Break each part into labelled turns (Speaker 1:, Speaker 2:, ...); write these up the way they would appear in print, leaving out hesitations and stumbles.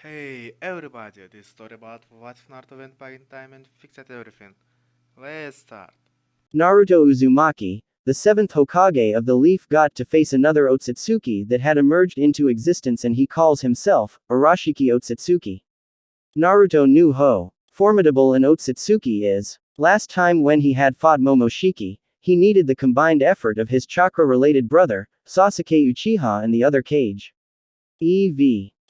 Speaker 1: Hey everybody, this story about what if Naruto went back in time and fixed everything. Let's start.
Speaker 2: Naruto Uzumaki, the seventh Hokage of the Leaf, got to face another Otsutsuki that had emerged into existence, and he calls himself Arashiki Otsutsuki. Naruto knew how formidable an Otsutsuki is. Last time when he had fought Momoshiki, he needed the combined effort of his chakra-related brother, Sasuke Uchiha, and the other Kage.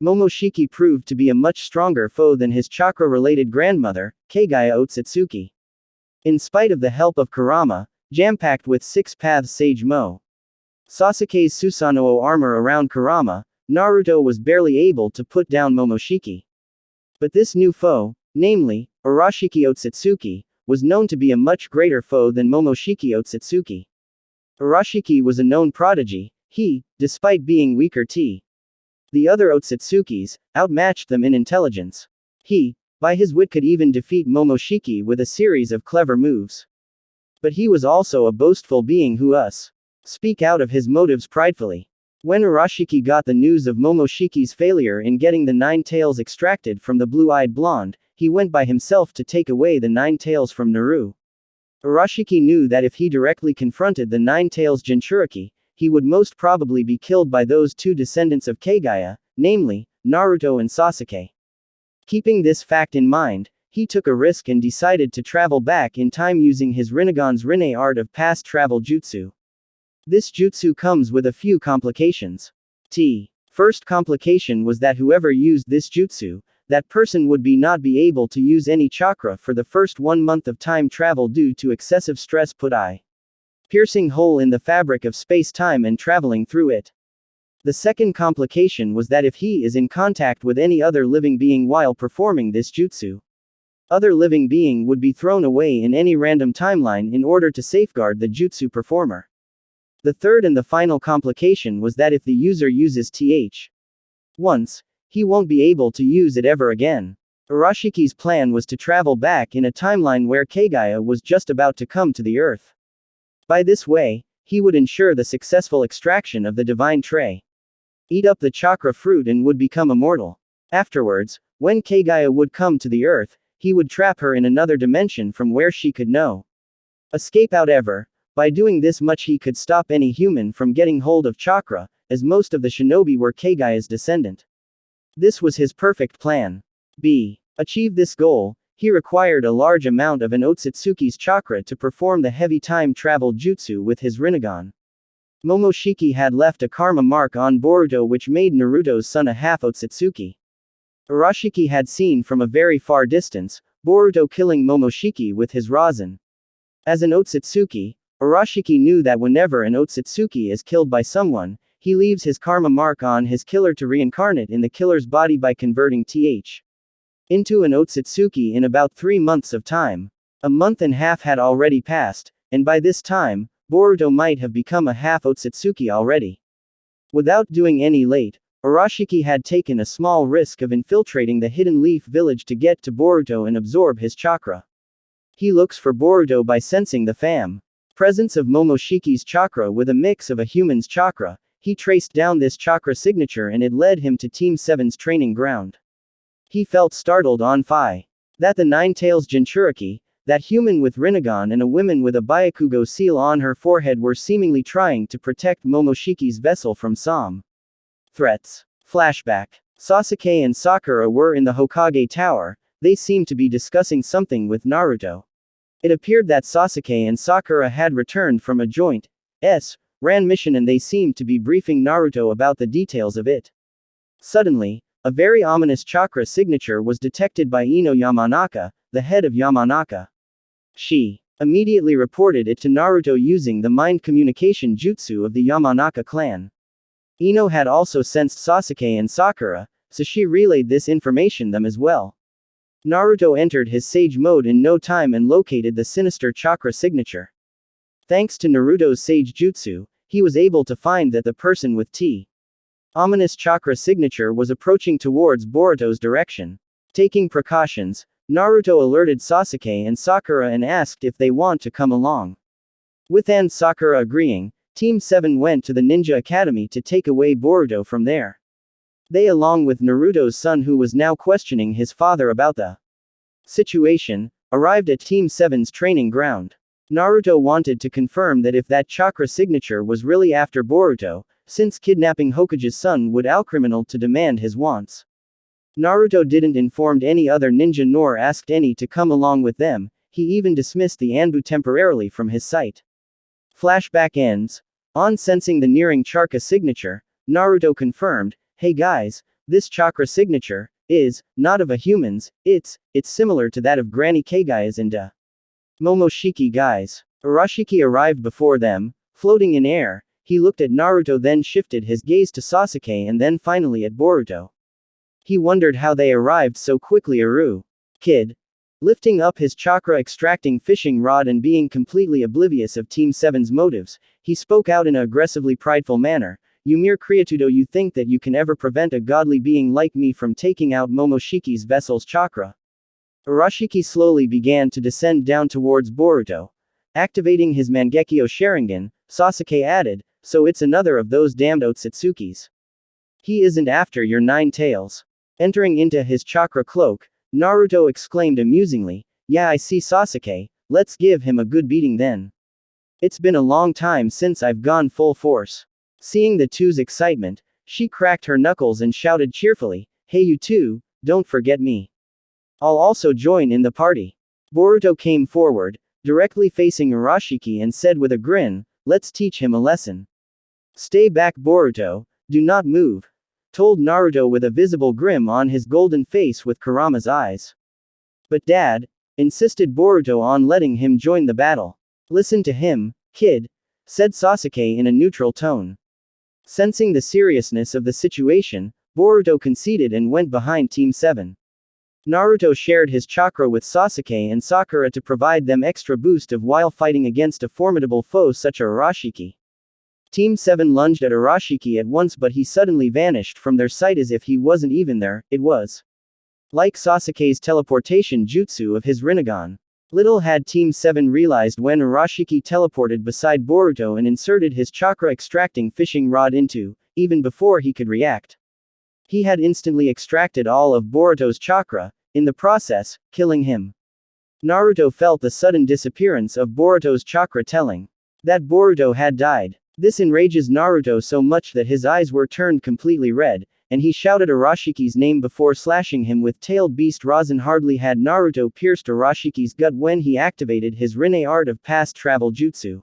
Speaker 2: Momoshiki proved to be a much stronger foe than his chakra-related grandmother, Kagaya Otsutsuki. In spite of the help of Kurama, jam-packed with six paths Sage Mo, Sasuke's Susanoo armor around Kurama, Naruto was barely able to put down Momoshiki. But this new foe, namely, Arashiki Otsutsuki, was known to be a much greater foe than Momoshiki Otsutsuki. Arashiki was a known prodigy. He, despite being weaker the other Otsutsukis, outmatched them in intelligence. He, by his wit, could even defeat Momoshiki with a series of clever moves. But he was also a boastful being who speak out of his motives pridefully. When Arashiki got the news of Momoshiki's failure in getting the 9 tails extracted from the blue-eyed blonde, he went by himself to take away the 9 tails from Naru. Arashiki knew that if he directly confronted the 9 tails Jinchuriki, he would most probably be killed by those two descendants of Kagaya, namely, Naruto and Sasuke. Keeping this fact in mind, he took a risk and decided to travel back in time using his Rinnegan's Rinne art of past travel jutsu. This jutsu comes with a few complications. First complication was that whoever used this jutsu, that person would not be able to use any chakra for the first 1 month of time travel due to excessive stress put piercing hole in the fabric of space-time and traveling through it. The second complication was that if he is in contact with any other living being while performing this jutsu, other living being would be thrown away in any random timeline in order to safeguard the jutsu performer. The third and the final complication was that if the user uses once, he won't be able to use it ever again. Arashiki's plan was to travel back in a timeline where Kagaya was just about to come to the earth. By this way, he would ensure the successful extraction of the divine tray. Eat up the chakra fruit and would become immortal. Afterwards, when Kagaya would come to the earth, he would trap her in another dimension from where she could no escape out ever. By doing this much he could stop any human from getting hold of chakra, as most of the shinobi were Kagaya's descendant. This was his perfect plan. Achieve this goal, he required a large amount of an Otsutsuki's chakra to perform the heavy time travel jutsu with his Rinnegan. Momoshiki had left a karma mark on Boruto which made Naruto's son a half Otsutsuki. Arashiki had seen from a very far distance, Boruto killing Momoshiki with his Rasen. As an Otsutsuki, Arashiki knew that whenever an Otsutsuki is killed by someone, he leaves his karma mark on his killer to reincarnate in the killer's body by converting into an Otsutsuki in about 3 months of time. A month and a half had already passed, and by this time, Boruto might have become a half Otsutsuki already. Without doing any late, Arashiki had taken a small risk of infiltrating the Hidden Leaf village to get to Boruto and absorb his chakra. He looks for Boruto by sensing the presence of Momoshiki's chakra with a mix of a human's chakra. He traced down this chakra signature and it led him to Team 7's training ground. He felt startled that the 9 tails Jinchuriki, that human with Rinnegan and a woman with a Byakugo seal on her forehead were seemingly trying to protect Momoshiki's vessel from some threats. Flashback. Sasuke and Sakura were in the Hokage Tower. They seemed to be discussing something with Naruto. It appeared that Sasuke and Sakura had returned from a joint ran mission and they seemed to be briefing Naruto about the details of it. Suddenly, a very ominous chakra signature was detected by Ino Yamanaka, the head of Yamanaka. She immediately reported it to Naruto using the mind communication jutsu of the Yamanaka clan. Ino had also sensed Sasuke and Sakura, so she relayed this information them as well. Naruto entered his Sage mode in no time and located the sinister chakra signature. Thanks to Naruto's Sage Jutsu, he was able to find that the person with ominous chakra signature was approaching towards Boruto's direction. Taking precautions, Naruto alerted Sasuke and Sakura and asked if they want to come along. With Sakura agreeing, Team 7 went to the Ninja Academy to take away Boruto from there. They, along with Naruto's son who was now questioning his father about the situation, arrived at Team 7's training ground. Naruto wanted to confirm that if that chakra signature was really after Boruto, since kidnapping Hokage's son would criminal to demand his wants. Naruto didn't inform any other ninja nor asked any to come along with them, he even dismissed the Anbu temporarily from his sight. Flashback ends. On sensing the nearing chakra signature, Naruto confirmed, "Hey guys, this chakra signature is not of a human's, it's similar to that of Granny Kagaya's and Momoshiki guys." Arashiki arrived before them, floating in air. He looked at Naruto, then shifted his gaze to Sasuke and then finally at Boruto. He wondered how they arrived so quickly. Kid. Lifting up his chakra extracting fishing rod and being completely oblivious of Team 7's motives, he spoke out in an aggressively prideful manner. "You mere creatudo, you think that you can ever prevent a godly being like me from taking out Momoshiki's vessel's chakra?" Arashiki slowly began to descend down towards Boruto. Activating his Mangekyo Sharingan, Sasuke added, "So it's another of those damned Otsutsuki's. He isn't after your 9 tails." Entering into his chakra cloak, Naruto exclaimed amusingly, "Yeah, I see Sasuke, let's give him a good beating then. It's been a long time since I've gone full force." Seeing the two's excitement, she cracked her knuckles and shouted cheerfully, "Hey you two, don't forget me. I'll also join in the party." Boruto came forward, directly facing Arashiki and said with a grin, "Let's teach him a lesson." "Stay back Boruto, do not move," told Naruto with a visible grin on his golden face with Kurama's eyes. "But Dad," insisted Boruto on letting him join the battle. "Listen to him, kid," said Sasuke in a neutral tone. Sensing the seriousness of the situation, Boruto conceded and went behind Team 7. Naruto shared his chakra with Sasuke and Sakura to provide them extra boost of while fighting against a formidable foe such as Arashiki. Team 7 lunged at Arashiki at once, but he suddenly vanished from their sight as if he wasn't even there. It was like Sasuke's teleportation jutsu of his Rinnegan. Little had Team 7 realized when Arashiki teleported beside Boruto and inserted his chakra extracting fishing rod into, even before he could react. He had instantly extracted all of Boruto's chakra, in the process, killing him. Naruto felt the sudden disappearance of Boruto's chakra, telling that Boruto had died. This enrages Naruto so much that his eyes were turned completely red, and he shouted Arashiki's name before slashing him with tailed beast Rasen. Hardly had Naruto pierced Arashiki's gut when he activated his Rinne art of past travel jutsu.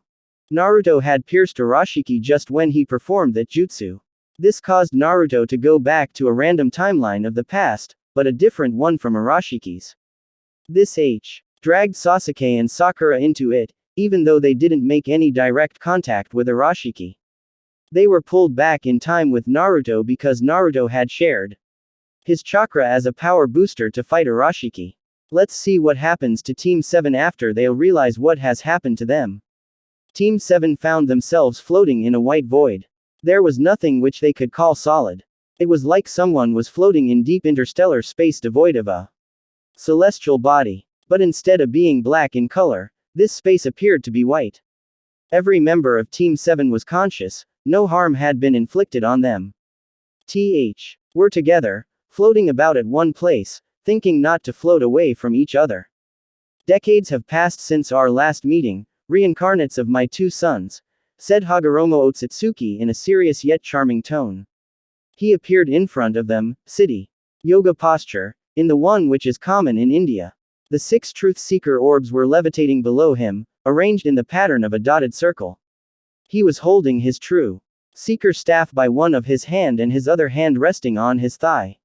Speaker 2: Naruto had pierced Arashiki just when he performed that jutsu. This caused Naruto to go back to a random timeline of the past, but a different one from Arashiki's. This dragged Sasuke and Sakura into it, even though they didn't make any direct contact with Arashiki. They were pulled back in time with Naruto because Naruto had shared his chakra as a power booster to fight Arashiki. Let's see what happens to Team 7 after they'll realize what has happened to them. Team 7 found themselves floating in a white void. There was nothing which they could call solid. It was like someone was floating in deep interstellar space devoid of a celestial body. But instead of being black in color, this space appeared to be white. Every member of Team 7 was conscious, no harm had been inflicted on them. Were together, floating about at one place, thinking not to float away from each other. "Decades have passed since our last meeting, reincarnates of my 2 sons, said Hagoromo Otsutsuki in a serious yet charming tone. He appeared in front of them, sitting yoga posture, in the one which is common in India. The 6 truth seeker orbs were levitating below him, arranged in the pattern of a dotted circle. He was holding his true seeker staff by one of his hand and his other hand resting on his thigh.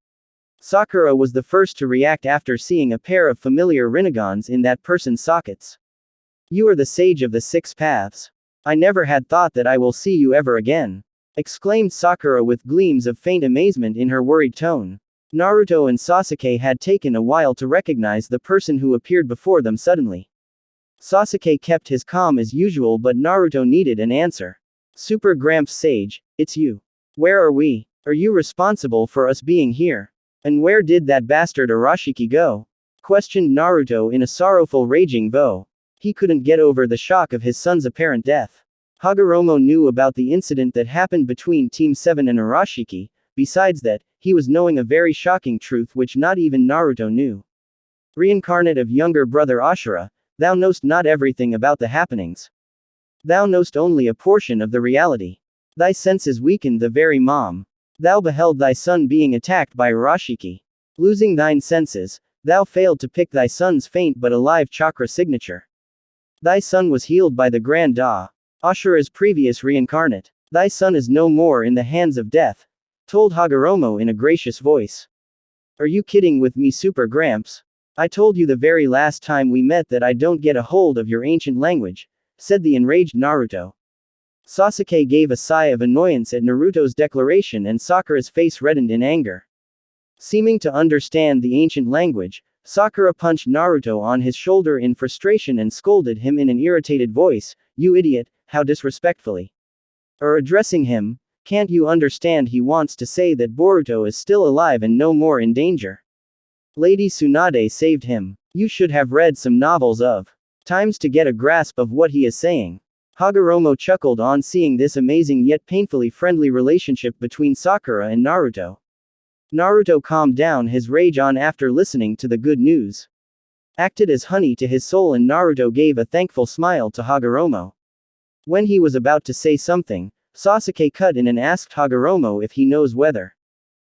Speaker 2: Sakura was the first to react after seeing a pair of familiar Rinnegans in that person's sockets. "You are the sage of the 6 paths. I never had thought that I will see you ever again," exclaimed Sakura with gleams of faint amazement in her worried tone. Naruto and Sasuke had taken a while to recognize the person who appeared before them suddenly. Sasuke kept his calm as usual, but Naruto needed an answer. "Super Gramps Sage, it's you. Where are we? Are you responsible for us being here? And where did that bastard Arashiki go?" questioned Naruto in a sorrowful raging voice. He couldn't get over the shock of his son's apparent death. Hagoromo knew about the incident that happened between Team 7 and Arashiki, besides that, he was knowing a very shocking truth which not even Naruto knew. Reincarnate of younger brother Ashura, thou knowst not everything about the happenings. Thou knowst only a portion of the reality. Thy senses weakened the very mom. Thou beheld thy son being attacked by Arashiki. Losing thine senses, thou failed to pick thy son's faint but alive chakra signature. Thy son was healed by the Grand Da, Ashura's previous reincarnate. Thy son is no more in the hands of death, told Hagoromo in a gracious voice. Are you kidding with me, Super Gramps? I told you the very last time we met that I don't get a hold of your ancient language, said the enraged Naruto. Sasuke gave a sigh of annoyance at Naruto's declaration and Sakura's face reddened in anger. Seeming to understand the ancient language, Sakura punched Naruto on his shoulder in frustration and scolded him in an irritated voice, "You idiot, how disrespectfully." Addressing him, "Can't you understand he wants to say that Boruto is still alive and no more in danger? Lady Tsunade saved him. You should have read some novels of times to get a grasp of what he is saying." Hagoromo chuckled on seeing this amazing yet painfully friendly relationship between Sakura and Naruto. Naruto calmed down his rage on after listening to the good news. Acted as honey to his soul and Naruto gave a thankful smile to Hagoromo. When he was about to say something, Sasuke cut in and asked Hagoromo if he knows whether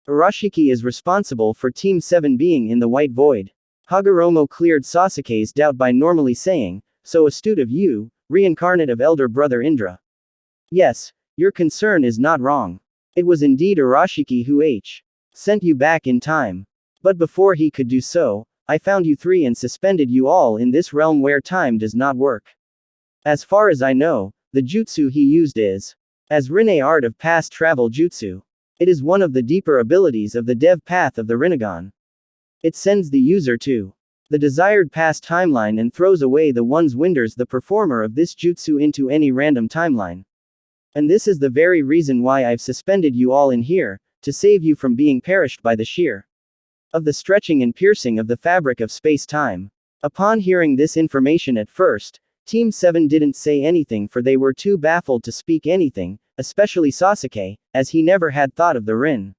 Speaker 2: Arashiki is responsible for Team 7 being in the White Void. Hagoromo cleared Sasuke's doubt by normally saying, "So astute of you, reincarnate of elder brother Indra. Yes, your concern is not wrong. It was indeed Arashiki who sent you back in time. But before he could do so, I found you three and suspended you all in this realm where time does not work. As far as I know, the jutsu he used is as Rinne art of past travel jutsu. It is one of the deeper abilities of the dev path of the Rinnegan. It sends the user to the desired past timeline and throws away the one's winders the performer of this jutsu into any random timeline. And this is the very reason why I've suspended you all in here, to save you from being perished by the sheer of the stretching and piercing of the fabric of space-time." Upon hearing this information at first, Team 7 didn't say anything for they were too baffled to speak anything, especially Sasuke, as he never had thought of the Rin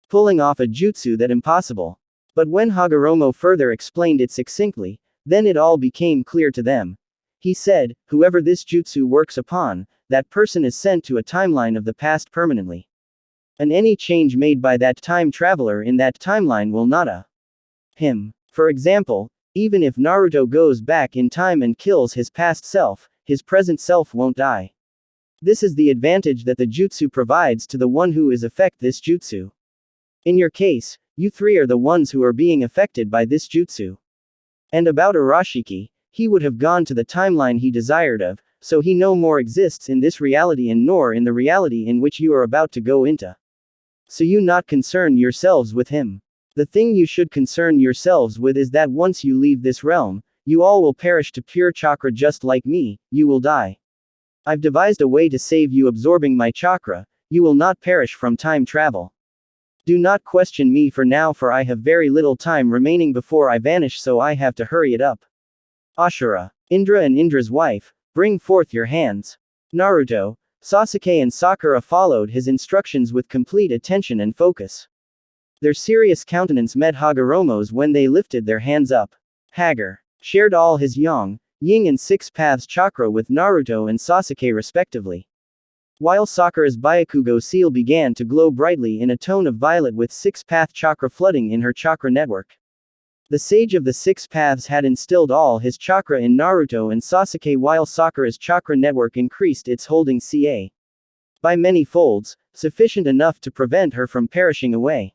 Speaker 2: pulling off a jutsu that impossible. But when Hagoromo further explained it succinctly, then it all became clear to them. He said, "Whoever this jutsu works upon, that person is sent to a timeline of the past permanently. And any change made by that time traveler in that timeline will not him. For example, even if Naruto goes back in time and kills his past self, his present self won't die. This is the advantage that the jutsu provides to the one who is affect this jutsu. In your case, you three are the ones who are being affected by this jutsu. And about Arashiki, he would have gone to the timeline he desired of, so he no more exists in this reality and nor in the reality in which you are about to go into. So you not concern yourselves with him. The thing you should concern yourselves with is that once you leave this realm, you all will perish to pure chakra just like me, you will die. I've devised a way to save you absorbing my chakra, you will not perish from time travel. Do not question me for now for I have very little time remaining before I vanish so I have to hurry it up. Ashura, Indra and Indra's wife, bring forth your hands." Naruto, Sasuke and Sakura followed his instructions with complete attention and focus. Their serious countenance met Hagoromo's when they lifted their hands up. Hagar shared all his yang, yin and six paths chakra with Naruto and Sasuke respectively. While Sakura's Byakugo seal began to glow brightly in a tone of violet with six-path chakra flooding in her chakra network. The sage of the six paths had instilled all his chakra in Naruto and Sasuke while Sakura's chakra network increased its holding ca. by many folds, sufficient enough to prevent her from perishing away.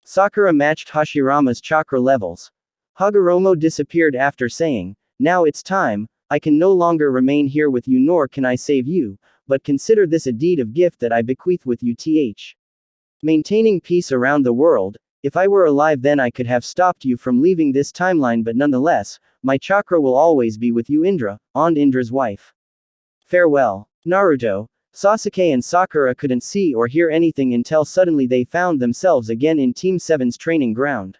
Speaker 2: Sakura matched Hashirama's chakra levels. Hagoromo disappeared after saying, "Now it's time, I can no longer remain here with you nor can I save you, but consider this a deed of gift that I bequeath with you maintaining peace around the world. If I were alive then I could have stopped you from leaving this timeline but nonetheless, my chakra will always be with you Indra, and Indra's wife. Farewell." Naruto, Sasuke and Sakura couldn't see or hear anything until suddenly they found themselves again in Team 7's training ground.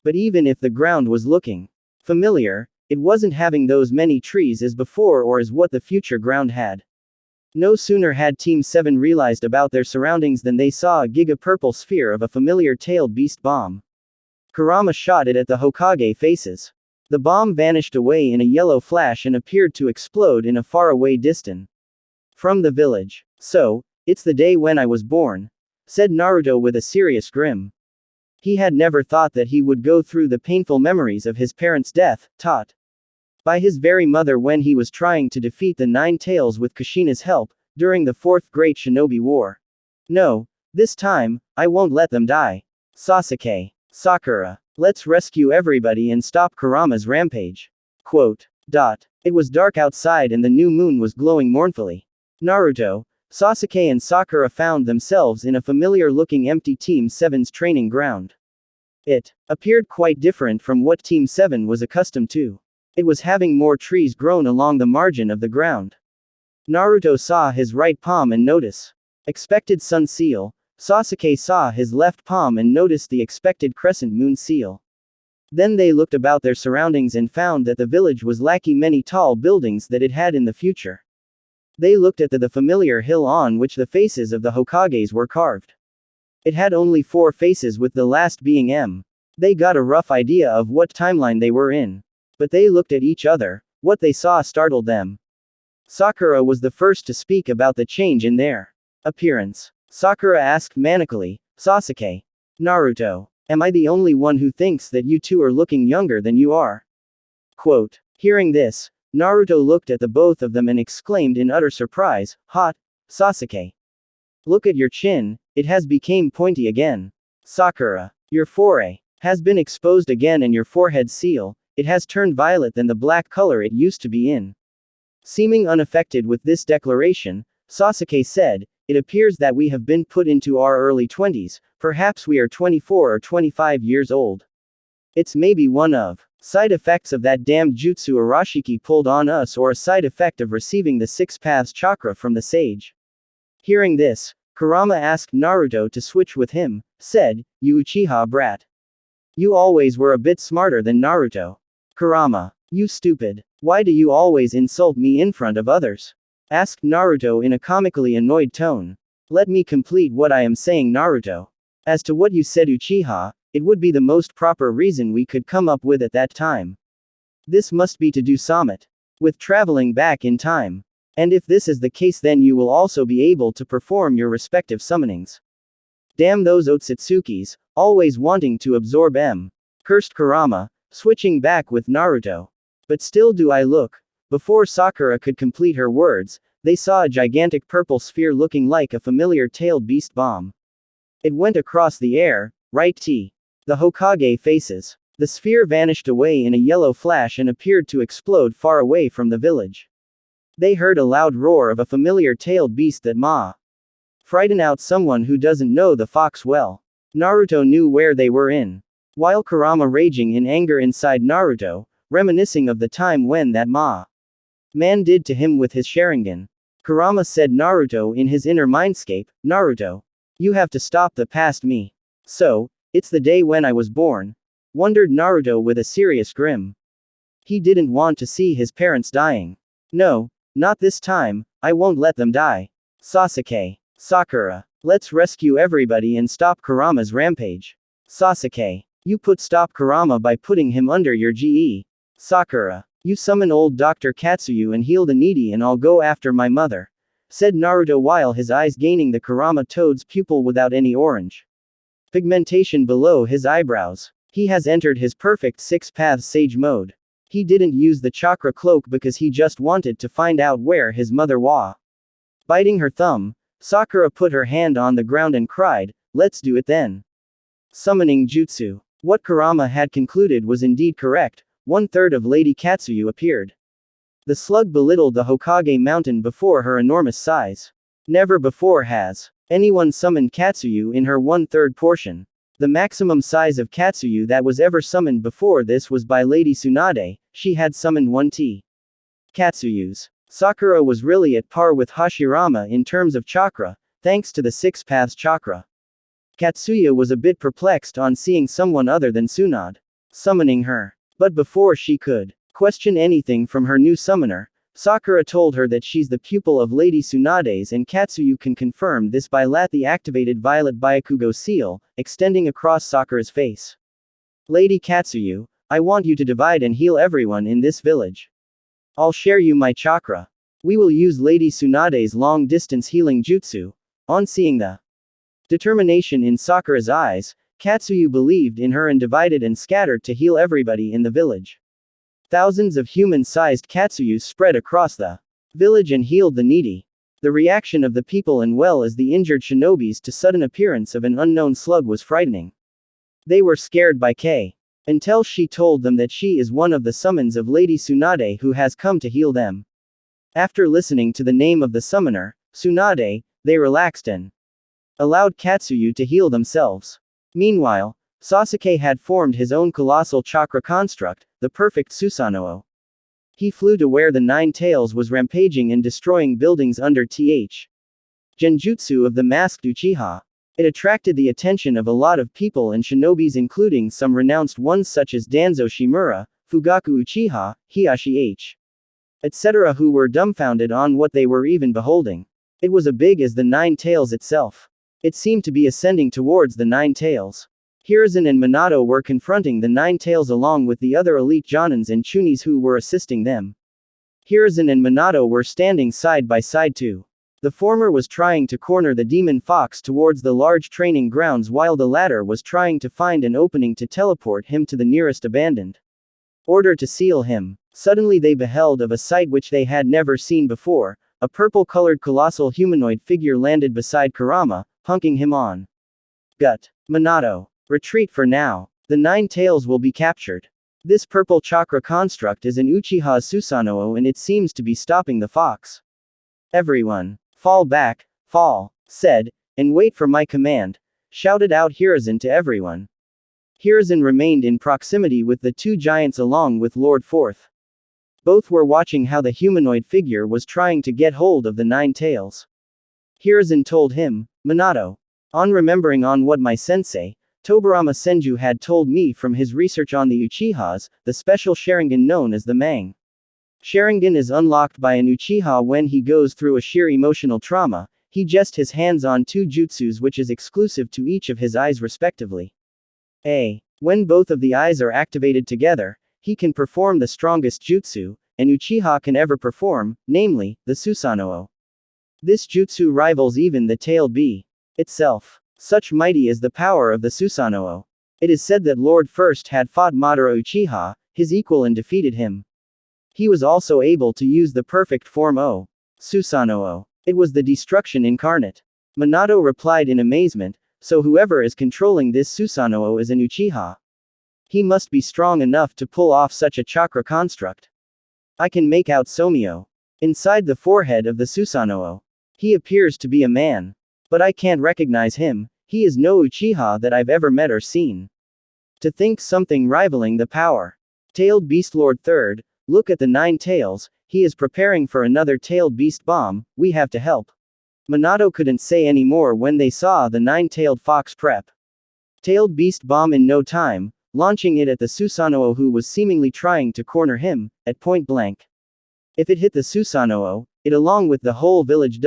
Speaker 2: But even if the ground was looking familiar, it wasn't having those many trees as before or as what the future ground had. No sooner had Team 7 realized about their surroundings than they saw a giga-purple sphere of a familiar tailed beast bomb. Kurama shot it at the Hokage faces. The bomb vanished away in a yellow flash and appeared to explode in a faraway distance. From the village. So, it's the day when I was born, said Naruto with a serious grin. He had never thought that he would go through the painful memories of his parents' death, taught by his very mother when he was trying to defeat the Nine Tails with Kushina's help, during the Fourth Great Shinobi War. No, this time, I won't let them die. Sasuke. Sakura. Let's rescue everybody and stop Kurama's rampage. Quote. It was dark outside and the new moon was glowing mournfully. Naruto, Sasuke and Sakura found themselves in a familiar-looking empty Team 7's training ground. It appeared quite different from what Team 7 was accustomed to. It was having more trees grown along the margin of the ground. Naruto saw his right palm and noticed expected sun seal. Sasuke saw his left palm and noticed the expected crescent moon seal. Then they looked about their surroundings and found that the village was lacking many tall buildings that it had in the future. They looked at the familiar hill on which the faces of the Hokages were carved. It had only 4 faces with the last being M. They got a rough idea of what timeline they were in. But they looked at each other. What they saw startled them. Sakura was the first to speak about the change in their appearance. Sakura asked manically, Sasuke. Naruto. Am I the only one who thinks that you two are looking younger than you are? Quote. Hearing this, Naruto looked at the both of them and exclaimed in utter surprise, Hot, Sasuke. Look at your chin, it has become pointy again. Sakura. Your forehead has been exposed again and your forehead seal, it has turned violet than the black color it used to be in. Seeming unaffected with this declaration, Sasuke said, it appears that we have been put into our early 20s, perhaps we are 24 or 25 years old. It's maybe one of side effects of that damned jutsu Arashiki pulled on us or a side effect of receiving the 6 paths chakra from the sage. Hearing this, Kurama asked Naruto to switch with him, said, You Uchiha brat. You always were a bit smarter than Naruto. Kurama. You stupid. Why do you always insult me in front of others? Asked Naruto in a comically annoyed tone. Let me complete what I am saying, Naruto. As to what you said, Uchiha, it would be the most proper reason we could come up with at that time. This must be to do somewhat with traveling back in time. And if this is the case, then you will also be able to perform your respective summonings. Damn those Otsutsukis, always wanting to absorb M. Cursed Kurama, switching back with Naruto. But still do I look. Before Sakura could complete her words, they saw a gigantic purple sphere looking like a familiar tailed beast bomb. It went across the air, right to the Hokage faces. The sphere vanished away in a yellow flash and appeared to explode far away from the village. They heard a loud roar of a familiar tailed beast that frighten out someone who doesn't know the fox well. Naruto knew where they were in. While Kurama raging in anger inside Naruto, reminiscing of the time when that man did to him with his Sharingan. Kurama said Naruto in his inner mindscape, Naruto. You have to stop the past me. So, it's the day when I was born. Wondered Naruto with a serious grin. He didn't want to see his parents dying. No, not this time, I won't let them die. Sasuke. Sakura. Let's rescue everybody and stop Kurama's rampage. Sasuke. You put stop Kurama by putting him under your GE. Sakura. You summon old Dr. Katsuyu and heal the needy and I'll go after my mother. Said Naruto while his eyes gaining the Kurama toad's pupil without any orange pigmentation below his eyebrows. He has entered his perfect 6 paths sage mode. He didn't use the chakra cloak because he just wanted to find out where his mother was. Biting her thumb, Sakura put her hand on the ground and cried, let's do it then. Summoning jutsu. What Kurama had concluded was indeed correct. 1/3 of Lady Katsuyu appeared. The slug belittled the Hokage mountain before her enormous size. Never before has anyone summoned Katsuyu in her 1/3 portion. The maximum size of Katsuyu that was ever summoned before this was by Lady Tsunade. She had summoned 1 Katsuyus. Sakura was really at par with Hashirama in terms of chakra, thanks to the 6 paths chakra. Katsuya was a bit perplexed on seeing someone other than Tsunade summoning her. But before she could question anything from her new summoner, Sakura told her that she's the pupil of Lady Tsunade's, and Katsuyu can confirm this by the activated violet Byakugo seal, extending across Sakura's face. Lady Katsuyu, I want you to divide and heal everyone in this village. I'll share you my chakra. We will use Lady Tsunade's long-distance healing jutsu. On seeing the determination in Sakura's eyes, Katsuyu believed in her and divided and scattered to heal everybody in the village. Thousands of human-sized Katsuyus spread across the village and healed the needy. The reaction of the people and well as the injured shinobis to sudden appearance of an unknown slug was frightening. They were scared by Kei. Until she told them that she is one of the summons of Lady Tsunade who has come to heal them. After listening to the name of the summoner, Tsunade, they relaxed and allowed Katsuyu to heal themselves. Meanwhile, Sasuke had formed his own colossal chakra construct, the perfect Susanoo. He flew to where the Nine Tails was rampaging and destroying buildings under Th. Genjutsu of the masked Uchiha. It attracted the attention of a lot of people and shinobis, including some renounced ones such as Danzo Shimura, Fugaku Uchiha, Hiyashi H. etc., who were dumbfounded on what they were even beholding. It was as big as the Nine Tails itself. It seemed to be ascending towards the Nine Tails. Hiruzen and Minato were confronting the Nine Tails along with the other elite Jonins and Chunis who were assisting them. Hiruzen and Minato were standing side by side too. The former was trying to corner the demon fox towards the large training grounds while the latter was trying to find an opening to teleport him to the nearest abandoned order to seal him. Suddenly they beheld of a sight which they had never seen before. A purple-colored colossal humanoid figure landed beside Kurama, punking him on gut. Minato. Retreat for now. The Nine Tails will be captured. This purple chakra construct is an Uchiha Susanoo and it seems to be stopping the fox. Everyone. Fall back, fall, said, and wait for my command, shouted out Hiruzen to everyone. Hiruzen remained in proximity with the two giants along with Lord Fourth. Both were watching how the humanoid figure was trying to get hold of the Nine Tails. Hiruzen told him, Minato. On remembering on what my sensei, Tobirama Senju had told me from his research on the Uchihas, the special Sharingan known as the Mang. Sharingan is unlocked by an Uchiha when he goes through a sheer emotional trauma. He just his hands on two jutsus which is exclusive to each of his eyes respectively. When both of the eyes are activated together, he can perform the strongest jutsu an Uchiha can ever perform, namely, the Susanoo. This jutsu rivals even the tailed bee itself. Such mighty is the power of the Susanoo. It is said that Lord First had fought Madara Uchiha, his equal, and defeated him. He was also able to use the perfect form O. Susanoo. It was the destruction incarnate. Minato replied in amazement, so whoever is controlling this Susanoo is an Uchiha. He must be strong enough to pull off such a chakra construct. I can make out Somio. Inside the forehead of the Susanoo. He appears to be a man. But I can't recognize him, he is no Uchiha that I've ever met or seen. To think something rivaling the power. Tailed Beast Lord Third, look at the Nine Tails, he is preparing for another tailed beast bomb, we have to help. Minato couldn't say any more when they saw the nine-tailed fox prep. Tailed beast bomb in no time, launching it at the Susanoo who was seemingly trying to corner him, at point blank. If it hit the Susanoo, it along with the whole village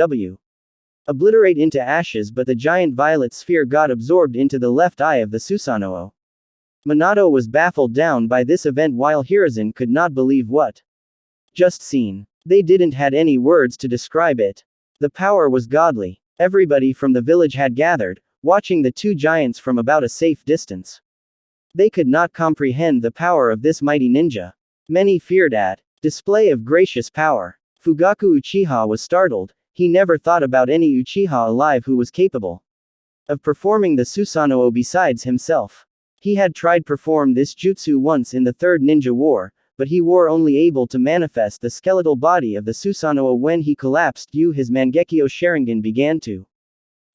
Speaker 2: obliterate into ashes, but the giant violet sphere got absorbed into the left eye of the Susanoo. Minato was baffled down by this event while Hiruzen could not believe what just seen. They didn't had any words to describe it. The power was godly. Everybody from the village had gathered, watching the two giants from about a safe distance. They could not comprehend the power of this mighty ninja. Many feared at display of gracious power. Fugaku Uchiha was startled. He never thought about any Uchiha alive who was capable of performing the Susanoo besides himself. He had tried perform this jutsu once in the Third Ninja War, but he were only able to manifest the skeletal body of the Susanoo when he collapsed. His Mangekyo Sharingan began to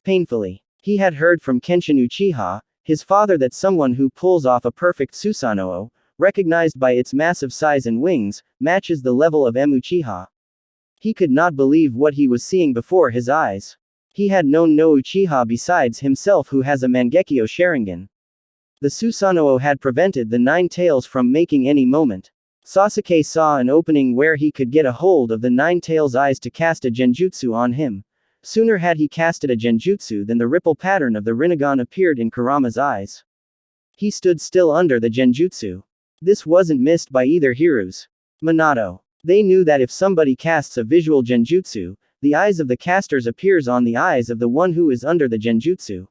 Speaker 2: painfully. He had heard from Kenshin Uchiha, his father, that someone who pulls off a perfect Susanoo, recognized by its massive size and wings, matches the level of M Uchiha. He could not believe what he was seeing before his eyes. He had known no Uchiha besides himself who has a Mangekyo Sharingan. The Susanoo had prevented the Nine Tails from making any moment. Sasuke saw an opening where he could get a hold of the Nine-Tails eyes to cast a genjutsu on him. Sooner had he casted a genjutsu than the ripple pattern of the Rinnegan appeared in Kurama's eyes. He stood still under the genjutsu. This wasn't missed by either Hiruz. Minato. They knew that if somebody casts a visual genjutsu, the eyes of the casters appears on the eyes of the one who is under the genjutsu.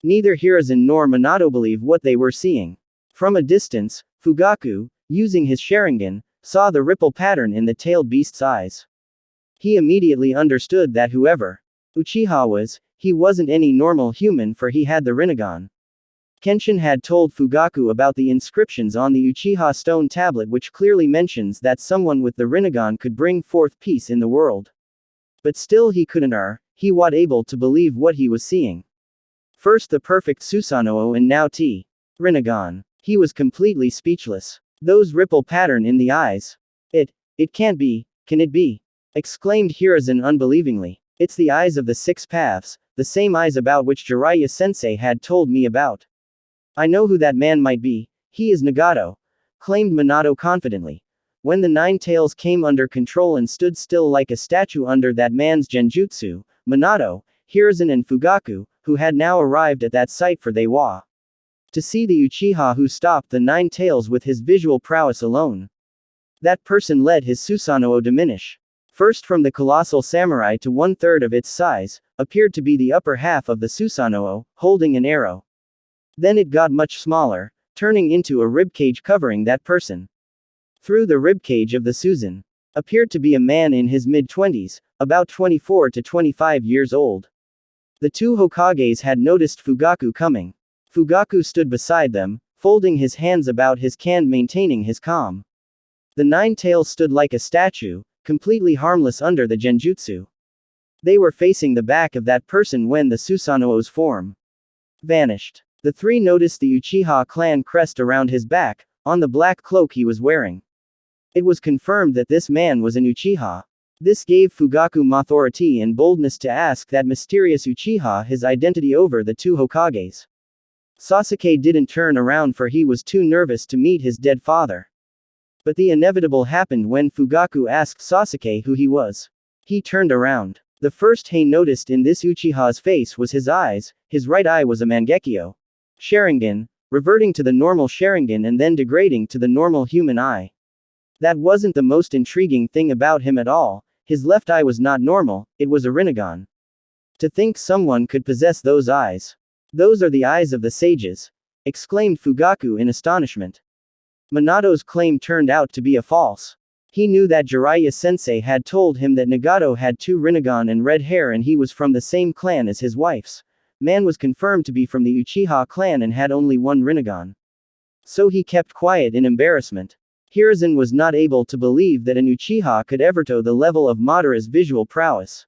Speaker 2: Neither Hiruzen nor Minato believed what they were seeing. From a distance, Fugaku, using his Sharingan, saw the ripple pattern in the tailed beast's eyes. He immediately understood that whoever Uchiha was, he wasn't any normal human, for he had the Rinnegan. Kenshin had told Fugaku about the inscriptions on the Uchiha stone tablet, which clearly mentions that someone with the Rinnegan could bring forth peace in the world. But still he couldn't he was able to believe what he was seeing. First the perfect Susanoo and now Rinnegan. He was completely speechless. Those ripple pattern in the eyes. It can't be, can it be? Exclaimed Hiruzen unbelievingly. It's the eyes of the six paths, the same eyes about which Jiraiya sensei had told me about. I know who that man might be, he is Nagato, claimed Minato confidently. When the Nine-Tails came under control and stood still like a statue under that man's genjutsu, Minato, Hiruzen and Fugaku, who had now arrived at that site, for they were to see the Uchiha who stopped the Nine-Tails with his visual prowess alone. That person let his Susanoo diminish. First from the colossal samurai to 1/3 of its size, appeared to be the upper half of the Susanoo, holding an arrow. Then it got much smaller, turning into a ribcage covering that person. Through the ribcage of the Susan appeared to be a man in his mid-20s, about 24 to 25 years old. The two Hokages had noticed Fugaku coming. Fugaku stood beside them, folding his hands about his can, maintaining his calm. The Nine-Tails stood like a statue, completely harmless under the genjutsu. They were facing the back of that person when the Susanoo's form vanished. The three noticed the Uchiha clan crest around his back, on the black cloak he was wearing. It was confirmed that this man was an Uchiha. This gave Fugaku authority and boldness to ask that mysterious Uchiha his identity over the two Hokages. Sasuke didn't turn around, for he was too nervous to meet his dead father. But the inevitable happened when Fugaku asked Sasuke who he was. He turned around. The first he noticed in this Uchiha's face was his eyes. His right eye was a Mangekyo Sharingan, reverting to the normal Sharingan and then degrading to the normal human eye. That wasn't the most intriguing thing about him at all. His left eye was not normal, it was a Rinnegan. To think someone could possess those eyes. Those are the eyes of the sages, exclaimed Fugaku in astonishment. Minato's claim turned out to be a false. He knew that Jiraiya sensei had told him that Nagato had two Rinnegan and red hair, and he was from the same clan as his wife's. Man was confirmed to be from the Uchiha clan and had only one Rinnegan. So he kept quiet in embarrassment. Hiruzen was not able to believe that an Uchiha could ever to the level of Madara's visual prowess.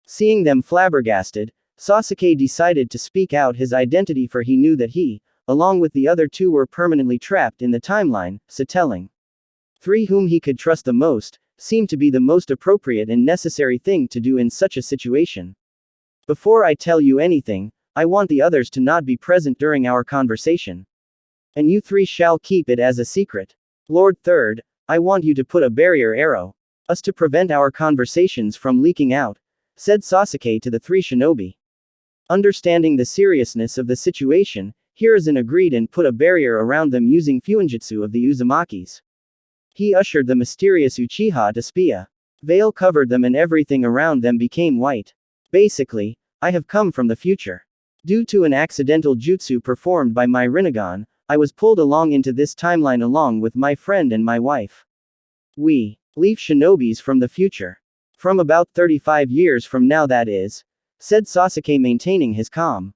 Speaker 2: Seeing them flabbergasted, Sasuke decided to speak out his identity, for he knew that he, along with the other two, were permanently trapped in the timeline, so telling three whom he could trust the most, seemed to be the most appropriate and necessary thing to do in such a situation. Before I tell you anything, I want the others to not be present during our conversation. And you three shall keep it as a secret. Lord Third, I want you to put a barrier arrow us to prevent our conversations from leaking out, said Sasuke to the three shinobi. Understanding the seriousness of the situation, Hiruzen agreed and put a barrier around them using Fuinjutsu of the Uzumakis. He ushered the mysterious Uchiha to Spia. Veil covered them and everything around them became white. Basically, I have come from the future. Due to an accidental jutsu performed by my Rinnegan, I was pulled along into this timeline along with my friend and my wife. We leave shinobis from the future. From about 35 years from now, that is, said Sasuke, maintaining his calm.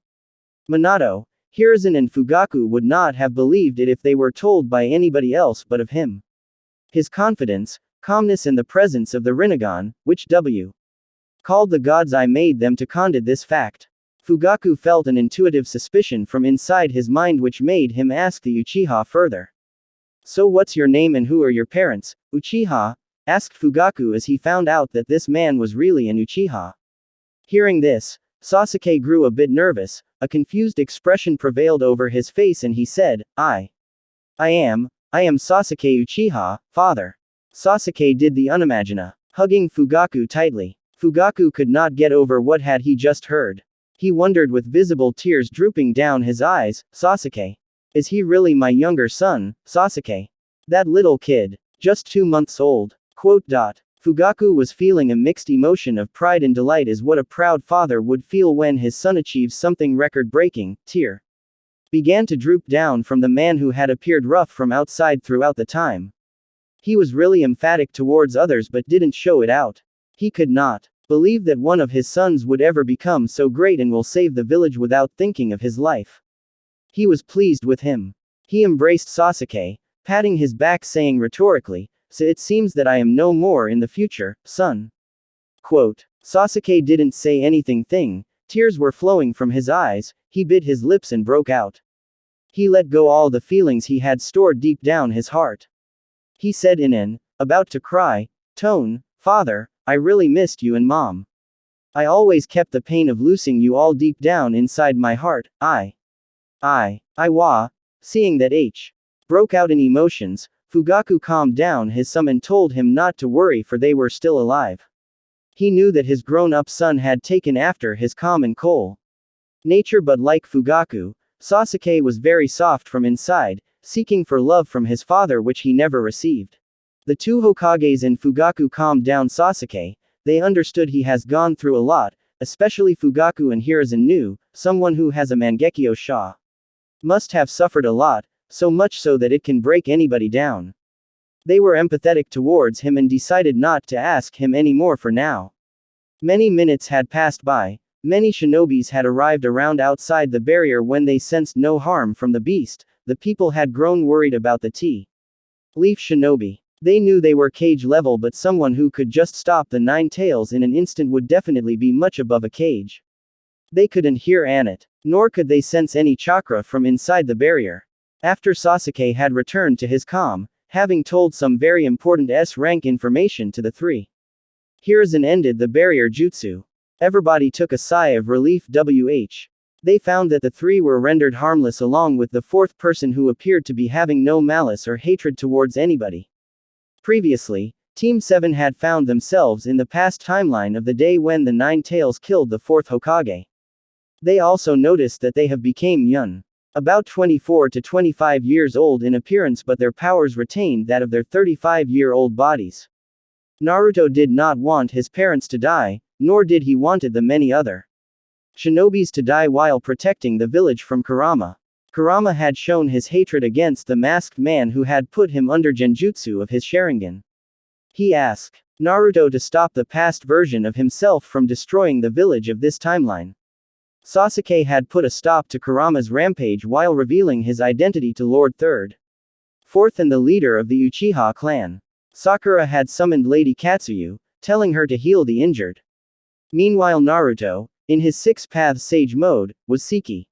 Speaker 2: Minato, Hiruzen and Fugaku would not have believed it if they were told by anybody else but of him. His confidence, calmness and the presence of the Rinnegan, which called the gods I made them to condit this fact. Fugaku felt an intuitive suspicion from inside his mind which made him ask the Uchiha further. So what's your name and who are your parents, Uchiha? Asked Fugaku as he found out that this man was really an Uchiha. Hearing this, Sasuke grew a bit nervous, a confused expression prevailed over his face and he said, I am I am Sasuke Uchiha, father. Sasuke did the unimaginable, hugging Fugaku tightly. Fugaku could not get over what had he just heard. He wondered with visible tears drooping down his eyes, Sasuke. Is he really my younger son, Sasuke? That little kid. Just 2 months old. Fugaku was feeling a mixed emotion of pride and delight as what a proud father would feel when his son achieves something record-breaking. Tear began to droop down from the man who had appeared rough from outside throughout the time. He was really emphatic towards others but didn't show it out. He could not believe that one of his sons would ever become so great and will save the village without thinking of his life. He was pleased with him. He embraced Sasuke, patting his back saying rhetorically, "So it seems that I am no more in the future, son." Sasuke didn't say anything, tears were flowing from his eyes, he bit his lips and broke out. He let go all the feelings he had stored deep down his heart. He said in an about to cry tone, "Father, I really missed you and Mom. I always kept the pain of losing you all deep down inside my heart. Seeing that H broke out in emotions, Fugaku calmed down his son and told him not to worry for they were still alive. He knew that his grown-up son had taken after his calm and cool nature, but like Fugaku, Sasuke was very soft from inside, seeking for love from his father which he never received. The two Hokages and Fugaku calmed down Sasuke. They understood he has gone through a lot, especially Fugaku and Hiruzen knew, someone who has a Mangekyo Sha must have suffered a lot, so much so that it can break anybody down. They were empathetic towards him and decided not to ask him any more for now. Many minutes had passed by. Many shinobis had arrived around outside the barrier when they sensed no harm from the beast. The people had grown worried about the Leaf shinobi. They knew they were cage level, but someone who could just stop the nine tails in an instant would definitely be much above a cage. They couldn't hear Anit, nor could they sense any chakra from inside the barrier. After Sasuke had returned to his calm, having told some very important S-rank information to the three, Hiruzen ended the barrier jutsu. Everybody took a sigh of relief. They found that the three were rendered harmless along with the fourth person who appeared to be having no malice or hatred towards anybody. Previously, Team 7 had found themselves in the past timeline of the day when the Nine Tails killed the fourth Hokage. They also noticed that they have become young, about 24 to 25 years old in appearance, but their powers retained that of their 35-year-old bodies. Naruto did not want his parents to die, nor did he wanted the many other shinobis to die while protecting the village from Kurama. Kurama had shown his hatred against the masked man who had put him under genjutsu of his Sharingan. He asked Naruto to stop the past version of himself from destroying the village of this timeline. Sasuke had put a stop to Kurama's rampage while revealing his identity to Lord Third, Fourth and the leader of the Uchiha clan. Sakura had summoned Lady Katsuyu, telling her to heal the injured. Meanwhile Naruto, in his six-path sage mode, was seeking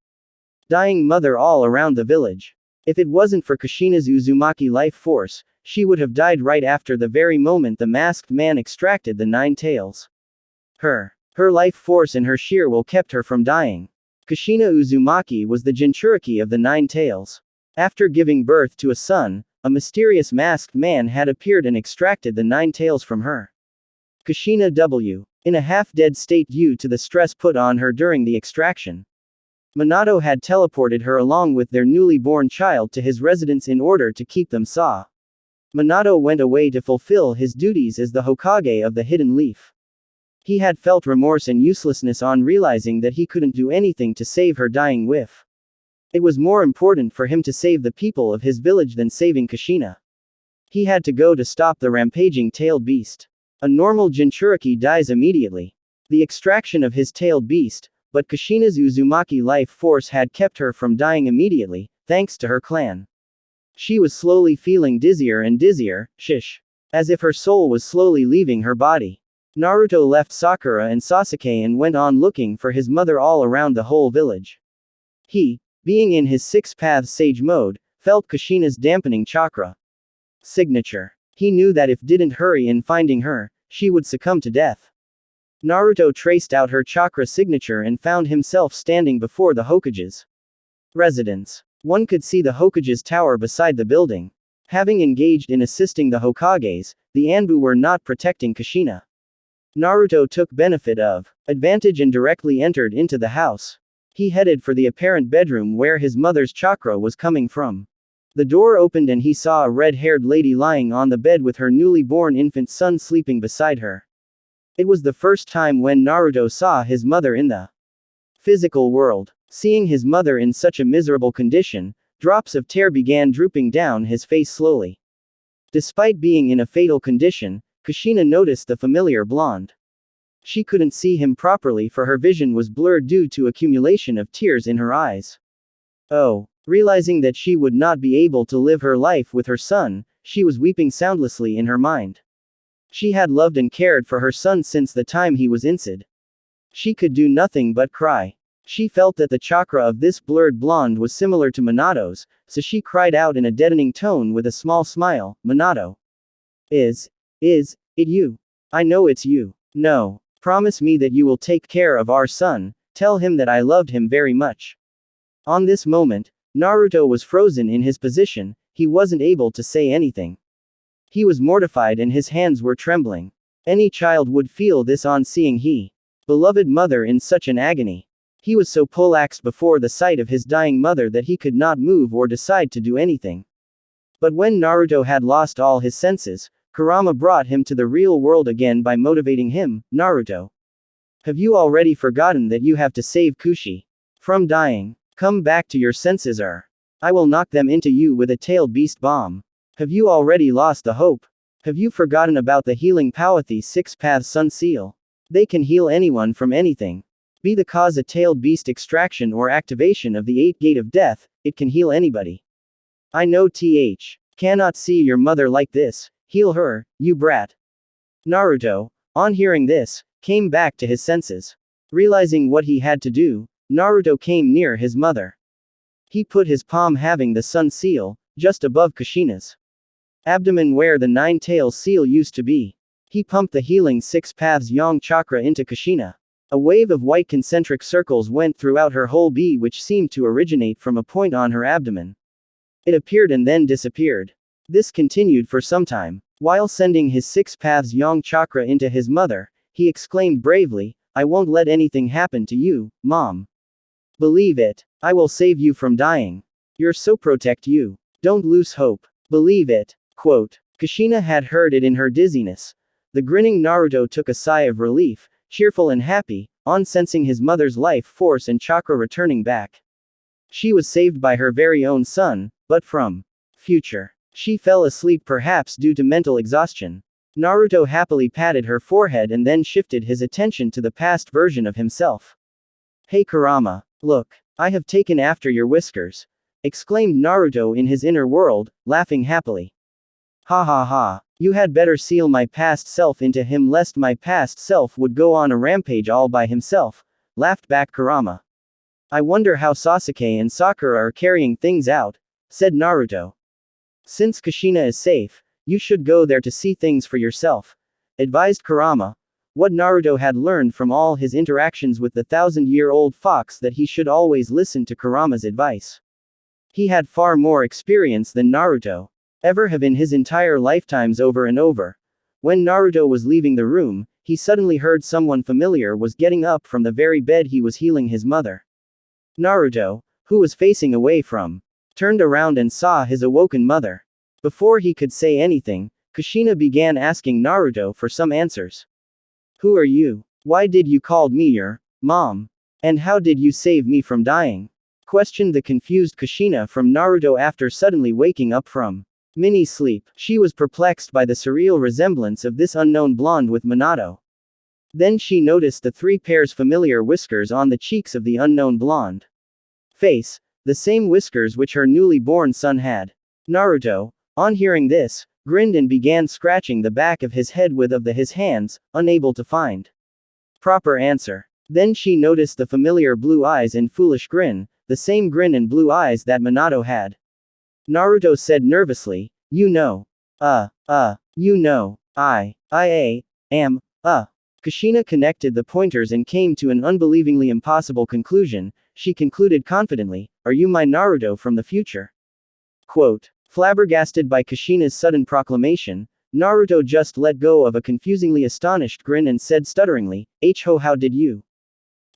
Speaker 2: dying mother all around the village. If it wasn't for Kushina's Uzumaki life force, she would have died right after the very moment the masked man extracted the nine tails. Her life force and her sheer will kept her from dying. Kushina Uzumaki was the Jinchuriki of the Nine Tails. After giving birth to a son, a mysterious masked man had appeared and extracted the nine tails from her. Kushina W. in a half-dead state due to the stress put on her during the extraction. Minato had teleported her along with their newly born child to his residence in order to keep them safe. Minato went away to fulfill his duties as the Hokage of the Hidden Leaf. He had felt remorse and uselessness on realizing that he couldn't do anything to save her dying wife. It was more important for him to save the people of his village than saving Kushina. He had to go to stop the rampaging tailed beast. A normal Jinchuriki dies immediately. The extraction of his tailed beast, but Kushina's Uzumaki life force had kept her from dying immediately, thanks to her clan. She was slowly feeling dizzier and dizzier, as if her soul was slowly leaving her body. Naruto left Sakura and Sasuke and went on looking for his mother all around the whole village. He, being in his six-path sage mode, felt Kushina's dampening chakra signature. He knew that if didn't hurry in finding her, she would succumb to death. Naruto traced out her chakra signature and found himself standing before the Hokage's residence. One could see the Hokage's tower beside the building. Having engaged in assisting the Hokages, the Anbu were not protecting Kushina. Naruto took benefit of advantage and directly entered into the house. He headed for the apparent bedroom where his mother's chakra was coming from. The door opened and he saw a red-haired lady lying on the bed with her newly born infant son sleeping beside her. It was the first time when Naruto saw his mother in the physical world. Seeing his mother in such a miserable condition, drops of tear began drooping down his face slowly. Despite being in a fatal condition, Kushina noticed the familiar blonde. She couldn't see him properly for her vision was blurred due to accumulation of tears in her eyes. Oh. Realizing that she would not be able to live her life with her son, she was weeping soundlessly in her mind. She had loved and cared for her son since the time he was inside. She could do nothing but cry. She felt that the chakra of this blurred blonde was similar to Minato's, so she cried out in a deadening tone with a small smile, "Minato. Is it you? I know it's you. No. Promise me that you will take care of our son, tell him that I loved him very much." On this moment, Naruto was frozen in his position, he wasn't able to say anything. He was mortified and his hands were trembling. Any child would feel this on seeing his beloved mother in such an agony. He was so poleaxed before the sight of his dying mother that he could not move or decide to do anything. But when Naruto had lost all his senses, Kurama brought him to the real world again by motivating him. "Naruto. Have you already forgotten that you have to save Kushi from dying? Come back to your senses or I will knock them into you with a tailed beast bomb. Have you already lost the hope? Have you forgotten about the healing Pawathi 6-path Sun Seal? They can heal anyone from anything. Be the cause a tailed beast extraction or activation of the 8th gate of death, it can heal anybody. I know cannot see your mother like this, heal her, you brat." Naruto, on hearing this, came back to his senses. Realizing what he had to do, Naruto came near his mother. He put his palm having the sun seal, just above Kushina's abdomen where the 9-tail seal used to be. He pumped the healing 6 paths yang chakra into Kushina. A wave of white concentric circles went throughout her whole body which seemed to originate from a point on her abdomen. It appeared and then disappeared. This continued for some time. While sending his 6 paths yang chakra into his mother, he exclaimed bravely, "I won't let anything happen to you, Mom. Believe it. I will save you from dying. You're so protect you. Don't lose hope. Believe it." Quote. Kushina had heard it in her dizziness. The grinning Naruto took a sigh of relief, cheerful and happy, on sensing his mother's life force and chakra returning back. She was saved by her very own son, but from future. She fell asleep perhaps due to mental exhaustion. Naruto happily patted her forehead and then shifted his attention to the past version of himself. "Hey Kurama. Look. I have taken after your whiskers," exclaimed Naruto in his inner world, laughing happily. "Ha ha ha. You had better seal my past self into him lest my past self would go on a rampage all by himself," laughed back Kurama. "I wonder how Sasuke and Sakura are carrying things out," said Naruto. "Since Kushina is safe, you should go there to see things for yourself," advised Kurama. What Naruto had learned from all his interactions with the 1,000-year-old fox that he should always listen to Kurama's advice. He had far more experience than Naruto ever have in his entire lifetimes over and over. When Naruto was leaving the room, he suddenly heard someone familiar was getting up from the very bed he was healing his mother. Naruto, who was facing away from, turned around and saw his awoken mother. Before he could say anything, Kushina began asking Naruto for some answers. "Who are you? Why did you call me your mom? And how did you save me from dying?" questioned the confused Kushina from Naruto after suddenly waking up from mini sleep. She was perplexed by the surreal resemblance of this unknown blonde with Minato. Then she noticed the 3 pairs familiar whiskers on the cheeks of the unknown blonde face, the same whiskers which her newly born son had. Naruto, on hearing this, grinned and began scratching the back of his head with his hands, unable to find proper answer. Then she noticed the familiar blue eyes and foolish grin, the same grin and blue eyes that Minato had. Naruto said nervously, you know, I am, Kushina connected the pointers and came to an unbelievingly impossible conclusion. She concluded confidently, "Are you my Naruto from the future?" Quote. Flabbergasted by Kushina's sudden proclamation, Naruto just let go of a confusingly astonished grin and said stutteringly, "Ho, how did you?"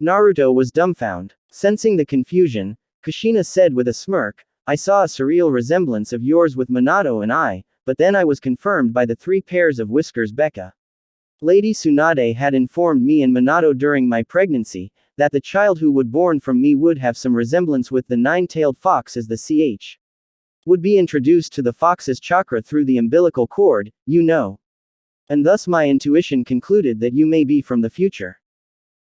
Speaker 2: Naruto was dumbfounded. Sensing the confusion, Kushina said with a smirk, "I saw a surreal resemblance of yours with Minato and I, but then I was confirmed by the 3 pairs of whiskers Becca. Lady Tsunade had informed me and Minato during my pregnancy, that the child who would born from me would have some resemblance with the 9-tailed fox as the ch would be introduced to the fox's chakra through the umbilical cord, you know. And thus my intuition concluded that you may be from the future.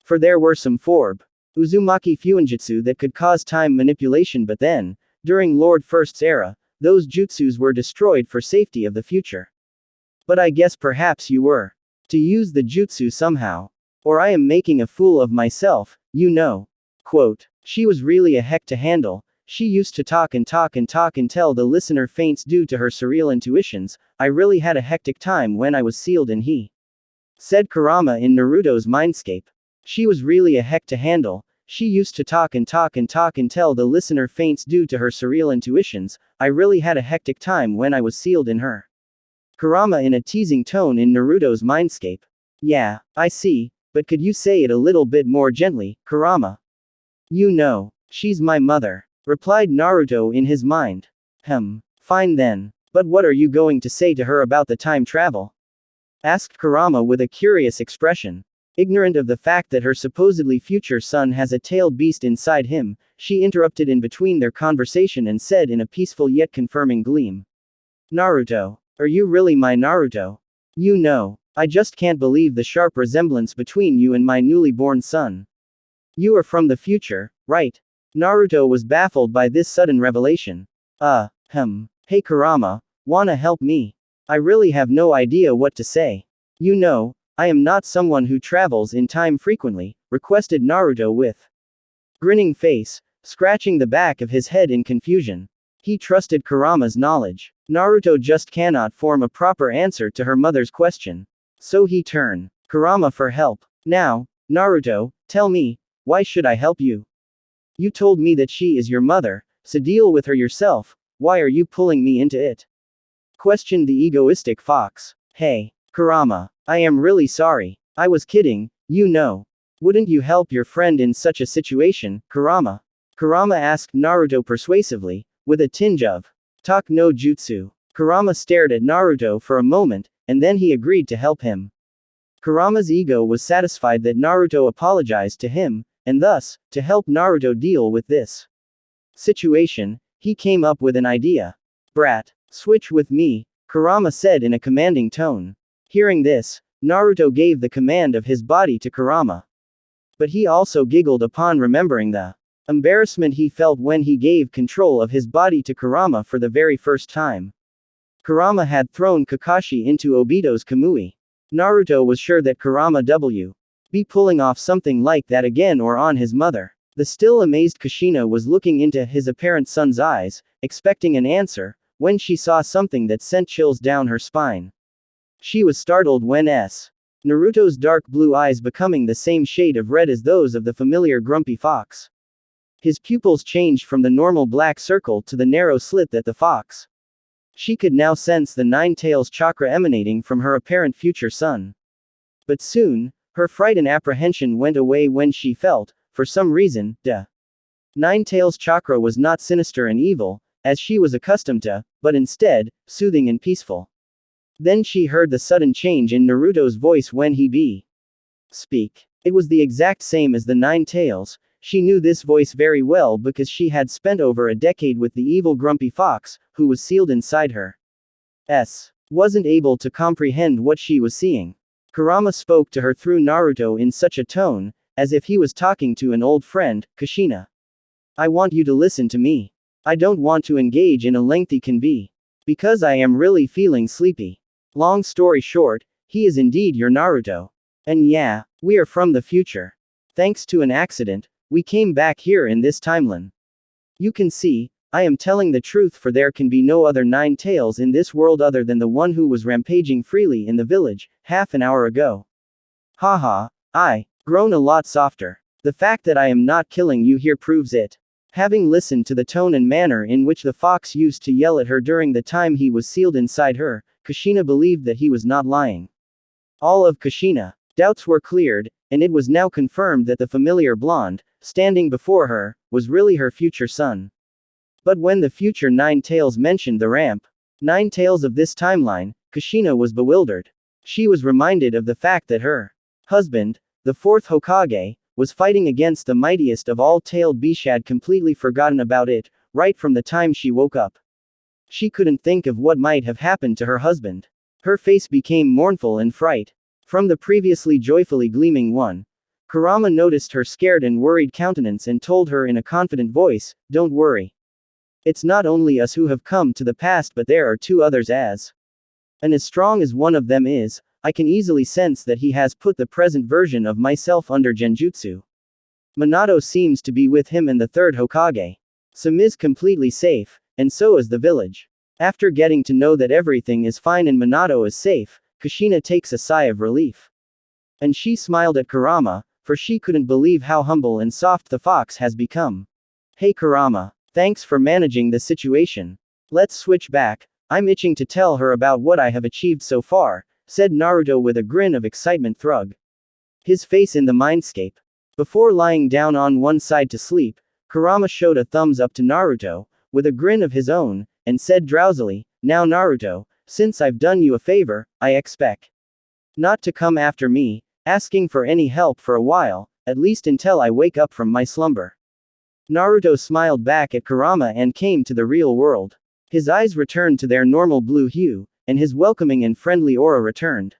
Speaker 2: For there were some Uzumaki Fuinjutsu that could cause time manipulation, but then, during Lord First's era, those jutsus were destroyed for safety of the future. But I guess perhaps you were to use the jutsu somehow. Or I am making a fool of myself, you know." Quote, "She was really a heck to handle. She used to talk until the listener faints due to her surreal intuitions. I really had a hectic time when I was sealed in he," said Kurama in Naruto's mindscape. "She was really a heck to handle. She used to talk until the listener faints due to her surreal intuitions. I really had a hectic time when I was sealed in her." Kurama in a teasing tone in Naruto's mindscape. "Yeah, I see, but could you say it a little bit more gently, Kurama?" "You know, she's my mother," replied Naruto in his mind. Fine then. But what are you going to say to her about the time travel?" asked Kurama with a curious expression. Ignorant of the fact that her supposedly future son has a tailed beast inside him, she interrupted in between their conversation and said in a peaceful yet confirming gleam, "Naruto, are you really my Naruto? You know, I just can't believe the sharp resemblance between you and my newly born son. You are from the future, right?" Naruto was baffled by this sudden revelation. Hey Kurama, wanna help me? I really have no idea what to say. You know, I am not someone who travels in time frequently," requested Naruto with grinning face, scratching the back of his head in confusion. He trusted Kurama's knowledge. Naruto just cannot form a proper answer to her mother's question. So he turned Kurama for help. "Now, Naruto, tell me, why should I help you? You told me that she is your mother, so deal with her yourself. Why are you pulling me into it?" questioned the egoistic fox. "Hey, Kurama, I am really sorry. I was kidding, you know. Wouldn't you help your friend in such a situation, Kurama?" Kurama asked Naruto persuasively, with a tinge of talk no jutsu. Kurama stared at Naruto for a moment, and then he agreed to help him. Kurama's ego was satisfied that Naruto apologized to him, and thus, to help Naruto deal with this situation, he came up with an idea. "Brat, switch with me," Kurama said in a commanding tone. Hearing this, Naruto gave the command of his body to Kurama. But he also giggled upon remembering the embarrassment he felt when he gave control of his body to Kurama for the very first time. Kurama had thrown Kakashi into Obito's Kamui. Naruto was sure that Kurama would be pulling off something like that again or on his mother. The still amazed Kushina was looking into his apparent son's eyes, expecting an answer, when she saw something that sent chills down her spine. She was startled when Naruto's dark blue eyes becoming the same shade of red as those of the familiar grumpy fox. His pupils changed from the normal black circle to the narrow slit that the fox. She could now sense the 9 tails chakra emanating from her apparent future son. But soon, her fright and apprehension went away when she felt, for some reason, 9 tails chakra was not sinister and evil, as she was accustomed to, but instead, soothing and peaceful. Then she heard the sudden change in Naruto's voice when he speak. It was the exact same as the 9 tails. She knew this voice very well because she had spent over a decade with the evil grumpy fox, who was sealed inside her. Wasn't able to comprehend what she was seeing. Kurama spoke to her through Naruto in such a tone, as if he was talking to an old friend, "Kushina, I want you to listen to me. I don't want to engage in a lengthy conve. Because I am really feeling sleepy. Long story short, he is indeed your Naruto. And yeah, we are from the future. Thanks to an accident, we came back here in this timeline. You can see, I am telling the truth, for there can be no other 9 tails in this world other than the one who was rampaging freely in the village, half an hour ago. Haha, I grown a lot softer. The fact that I am not killing you here proves it. Having listened to the tone and manner in which the fox used to yell at her during the time he was sealed inside her, Kushina believed that he was not lying. All of Kushina's doubts were cleared, and it was now confirmed that the familiar blonde, standing before her, was really her future son. But when the future Nine Tails mentioned the ramp, Nine Tails of this timeline, Kushina was bewildered. She was reminded of the fact that her husband, the fourth Hokage, was fighting against the mightiest of all tailed beasts. She had completely forgotten about it, right from the time she woke up. She couldn't think of what might have happened to her husband. Her face became mournful and fright. From the previously joyfully gleaming one, Kurama noticed her scared and worried countenance and told her in a confident voice, "Don't worry. It's not only us who have come to the past, but there are two others and as strong as one of them is, I can easily sense that he has put the present version of myself under genjutsu. Minato seems to be with him and the third Hokage. Some is completely safe, and so is the village." After getting to know that everything is fine and Minato is safe, Kushina takes a sigh of relief. And she smiled at Kurama, for she couldn't believe how humble and soft the fox has become. "Hey Kurama. Thanks for managing the situation. Let's switch back. I'm itching to tell her about what I have achieved so far," said Naruto with a grin of excitement. Thrug his face in the mindscape. Before lying down on one side to sleep, Kurama showed a thumbs up to Naruto, with a grin of his own, and said drowsily, "Now Naruto, since I've done you a favor, I expect not to come after me, asking for any help for a while, at least until I wake up from my slumber." Naruto smiled back at Kurama and came to the real world. His eyes returned to their normal blue hue, and his welcoming and friendly aura returned.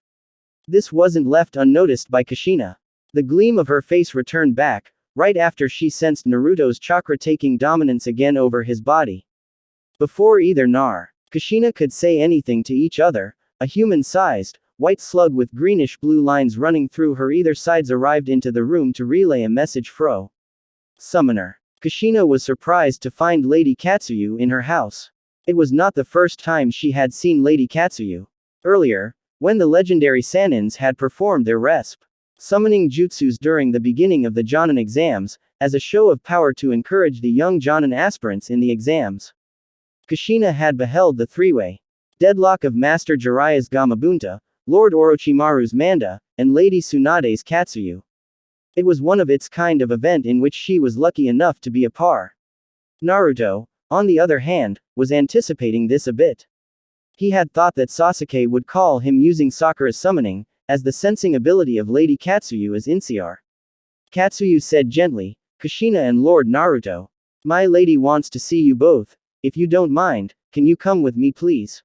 Speaker 2: This wasn't left unnoticed by Kushina. The gleam of her face returned back, right after she sensed Naruto's chakra taking dominance again over his body. Before either Kushina could say anything to each other, a human-sized, white slug with greenish-blue lines running through her either sides arrived into the room to relay a message fro. Summoner. Kushina was surprised to find Lady Katsuyu in her house. It was not the first time she had seen Lady Katsuyu. Earlier, when the legendary Sanins had performed their summoning jutsus during the beginning of the Jonin exams, as a show of power to encourage the young Jonin aspirants in the exams. Kushina had beheld the three-way deadlock of Master Jiraiya's Gamabunta, Lord Orochimaru's Manda, and Lady Tsunade's Katsuyu. It was one of its kind of event in which she was lucky enough to be a par. Naruto, on the other hand, was anticipating this a bit. He had thought that Sasuke would call him using Sakura's summoning, as the sensing ability of Lady Katsuyu is Insiar. Katsuyu said gently, "Kushina and Lord Naruto. My lady wants to see you both. If you don't mind, can you come with me please?"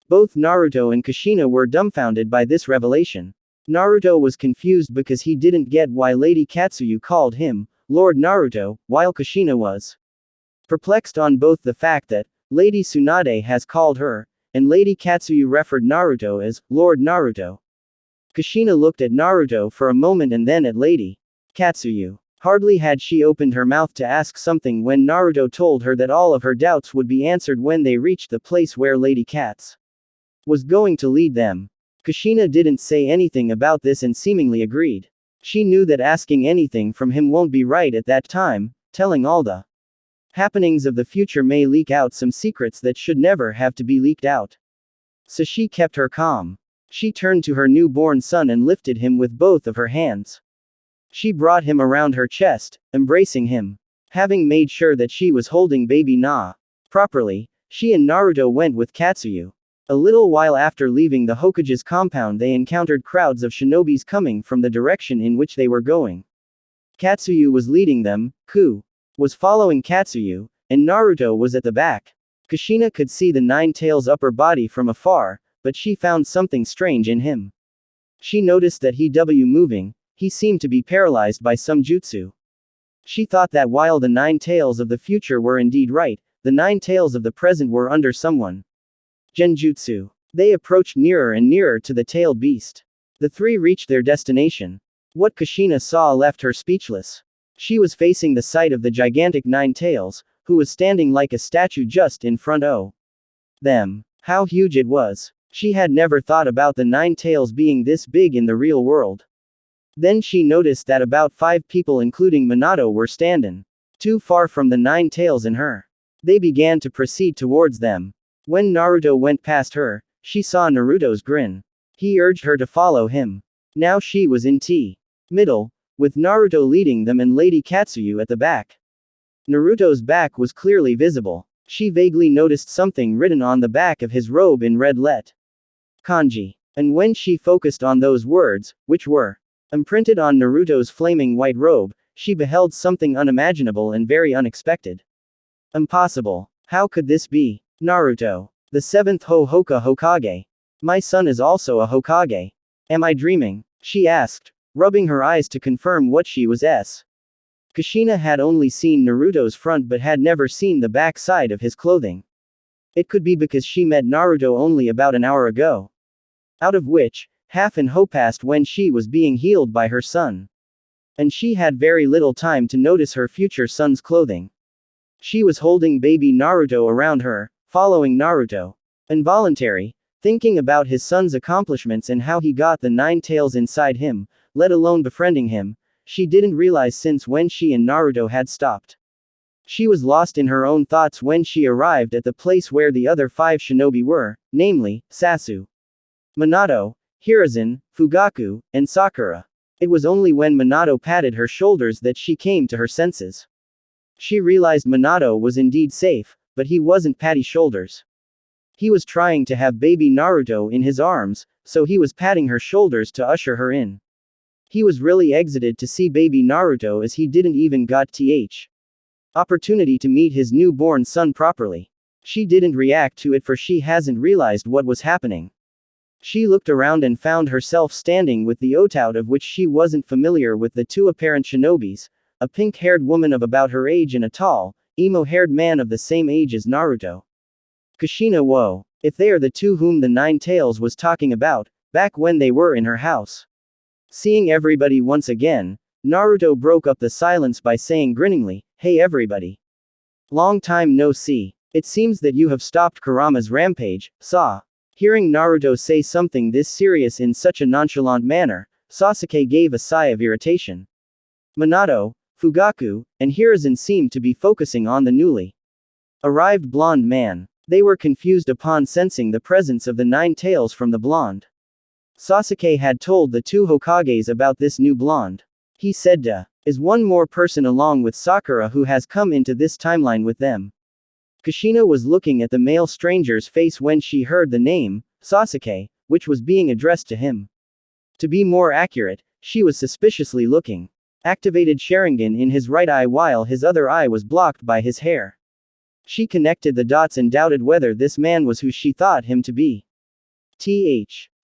Speaker 2: Both Naruto and Kushina were dumbfounded by this revelation. Naruto was confused because he didn't get why Lady Katsuyu called him Lord Naruto, while Kushina was perplexed on both the fact that Lady Tsunade has called her, and Lady Katsuyu referred Naruto as Lord Naruto. Kushina looked at Naruto for a moment and then at Lady Katsuyu. Hardly had she opened her mouth to ask something when Naruto told her that all of her doubts would be answered when they reached the place where Lady Katsuyu was going to lead them. Kushina didn't say anything about this and seemingly agreed. She knew that asking anything from him won't be right at that time, telling all the happenings of the future may leak out some secrets that should never have to be leaked out. So she kept her calm. She turned to her newborn son and lifted him with both of her hands. She brought him around her chest, embracing him. Having made sure that she was holding baby properly, she and Naruto went with Katsuyu. A little while after leaving the Hokage's compound, they encountered crowds of shinobis coming from the direction in which they were going. Katsuyu was leading them, Ku was following Katsuyu, and Naruto was at the back. Kushina could see the Nine Tails' upper body from afar, but she found something strange in him. She noticed that he was moving, he seemed to be paralyzed by some jutsu. She thought that while the Nine Tails of the future were indeed right, the Nine Tails of the present were under someone genjutsu. They approached nearer and nearer to the tailed beast. The three reached their destination. What Kushina saw left her speechless. She was facing the sight of the gigantic Nine Tails, who was standing like a statue just in front of them. How huge it was. She had never thought about the Nine Tails being this big in the real world. Then she noticed that about 5 people including Minato were standing too far from the nine tails and her. They began to proceed towards them. When Naruto went past her, she saw Naruto's grin. He urged her to follow him. Now she was in T. Middle, with Naruto leading them and Lady Katsuyu at the back. Naruto's back was clearly visible. She vaguely noticed something written on the back of his robe in red kanji. And when she focused on those words, which were imprinted on Naruto's flaming white robe, she beheld something unimaginable and very unexpected. Impossible. How could this be? Naruto, the seventh Hokage. My son is also a Hokage. Am I dreaming? She asked, rubbing her eyes to confirm what she was. Kushina had only seen Naruto's front but had never seen the back side of his clothing. It could be because she met Naruto only about an hour ago. Out of which, half an hour passed when she was being healed by her son. And she had very little time to notice her future son's clothing. She was holding baby Naruto around her, following Naruto. Involuntary, thinking about his son's accomplishments and how he got the nine tails inside him, let alone befriending him, she didn't realize since when she and Naruto had stopped. She was lost in her own thoughts when she arrived at the place where the other 5 shinobi were, namely, Sasu, Minato, Hiruzen, Fugaku, and Sakura. It was only when Minato patted her shoulders that she came to her senses. She realized Minato was indeed safe, but he wasn't patting shoulders. He was trying to have baby Naruto in his arms, so he was patting her shoulders to usher her in. He was really excited to see baby Naruto as he didn't even got opportunity to meet his newborn son properly. She didn't react to it for she hasn't realized what was happening. She looked around and found herself standing with the otout of which she wasn't familiar with the 2 apparent shinobis, a pink-haired woman of about her age and a tall, emo-haired man of the same age as Naruto. Kushina, whoa. If they are the 2 whom the Nine Tails was talking about, back when they were in her house. Seeing everybody once again, Naruto broke up the silence by saying grinningly, "Hey everybody. Long time no see. It seems that you have stopped Kurama's rampage, Sa." Hearing Naruto say something this serious in such a nonchalant manner, Sasuke gave a sigh of irritation. Minato, Fugaku, and Hiruzen seemed to be focusing on the newly arrived blonde man. They were confused upon sensing the presence of the Nine Tails from the blonde. Sasuke had told the 2 Hokages about this new blonde. He said, is one more person along with Sakura who has come into this timeline with them. Kushina was looking at the male stranger's face when she heard the name, Sasuke, which was being addressed to him. To be more accurate, she was suspiciously looking. Activated Sharingan in his right eye while his other eye was blocked by his hair. She connected the dots and doubted whether this man was who she thought him to be.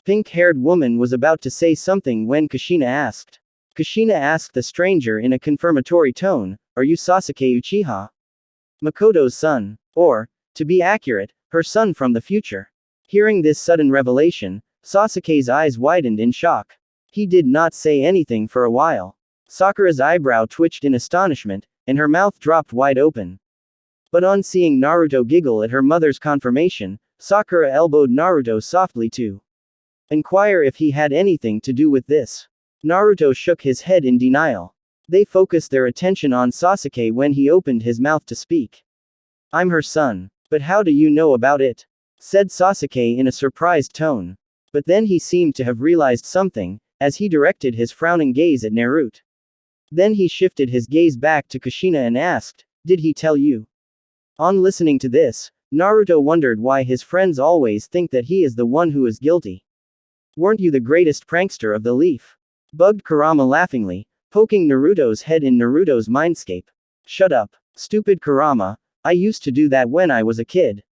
Speaker 2: Pink-haired woman was about to say something when Kushina asked. Kushina asked the stranger in a confirmatory tone, "Are you Sasuke Uchiha? Makoto's son? Or, to be accurate, her son from the future?" Hearing this sudden revelation, Sasuke's eyes widened in shock. He did not say anything for a while. Sakura's eyebrow twitched in astonishment, and her mouth dropped wide open. But on seeing Naruto giggle at her mother's confirmation, Sakura elbowed Naruto softly to inquire if he had anything to do with this. Naruto shook his head in denial. They focused their attention on Sasuke when he opened his mouth to speak. "I'm her son. But how do you know about it?" said Sasuke in a surprised tone. But then he seemed to have realized something, as he directed his frowning gaze at Naruto. Then he shifted his gaze back to Kushina and asked, "Did he tell you?" On listening to this, Naruto wondered why his friends always think that he is the one who is guilty. "Weren't you the greatest prankster of the leaf?" bugged Kurama laughingly, poking Naruto's head in Naruto's mindscape. "Shut up, stupid Kurama, I used to do that when I was a kid.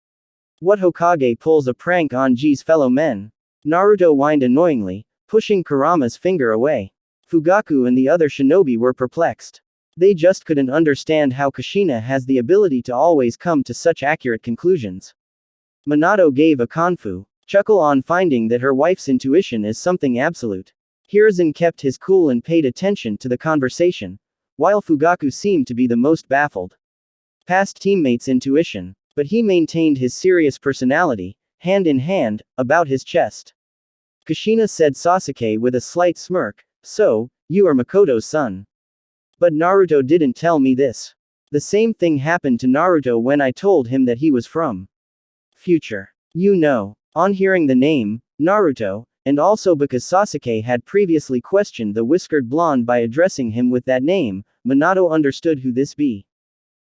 Speaker 2: What Hokage pulls a prank on G's fellow men?" Naruto whined annoyingly, pushing Kurama's finger away. Fugaku and the other shinobi were perplexed. They just couldn't understand how Kushina has the ability to always come to such accurate conclusions. Minato gave a konfu chuckle on finding that her wife's intuition is something absolute. Hiruzen kept his cool and paid attention to the conversation, while Fugaku seemed to be the most baffled. Past teammates' intuition, but he maintained his serious personality, hand in hand, about his chest. Kushina said Sasuke with a slight smirk, "So, you are Makoto's son. But Naruto didn't tell me this." The same thing happened to Naruto when I told him that he was from future. You know. On hearing the name, Naruto, and also because Sasuke had previously questioned the whiskered blonde by addressing him with that name, Minato understood who this be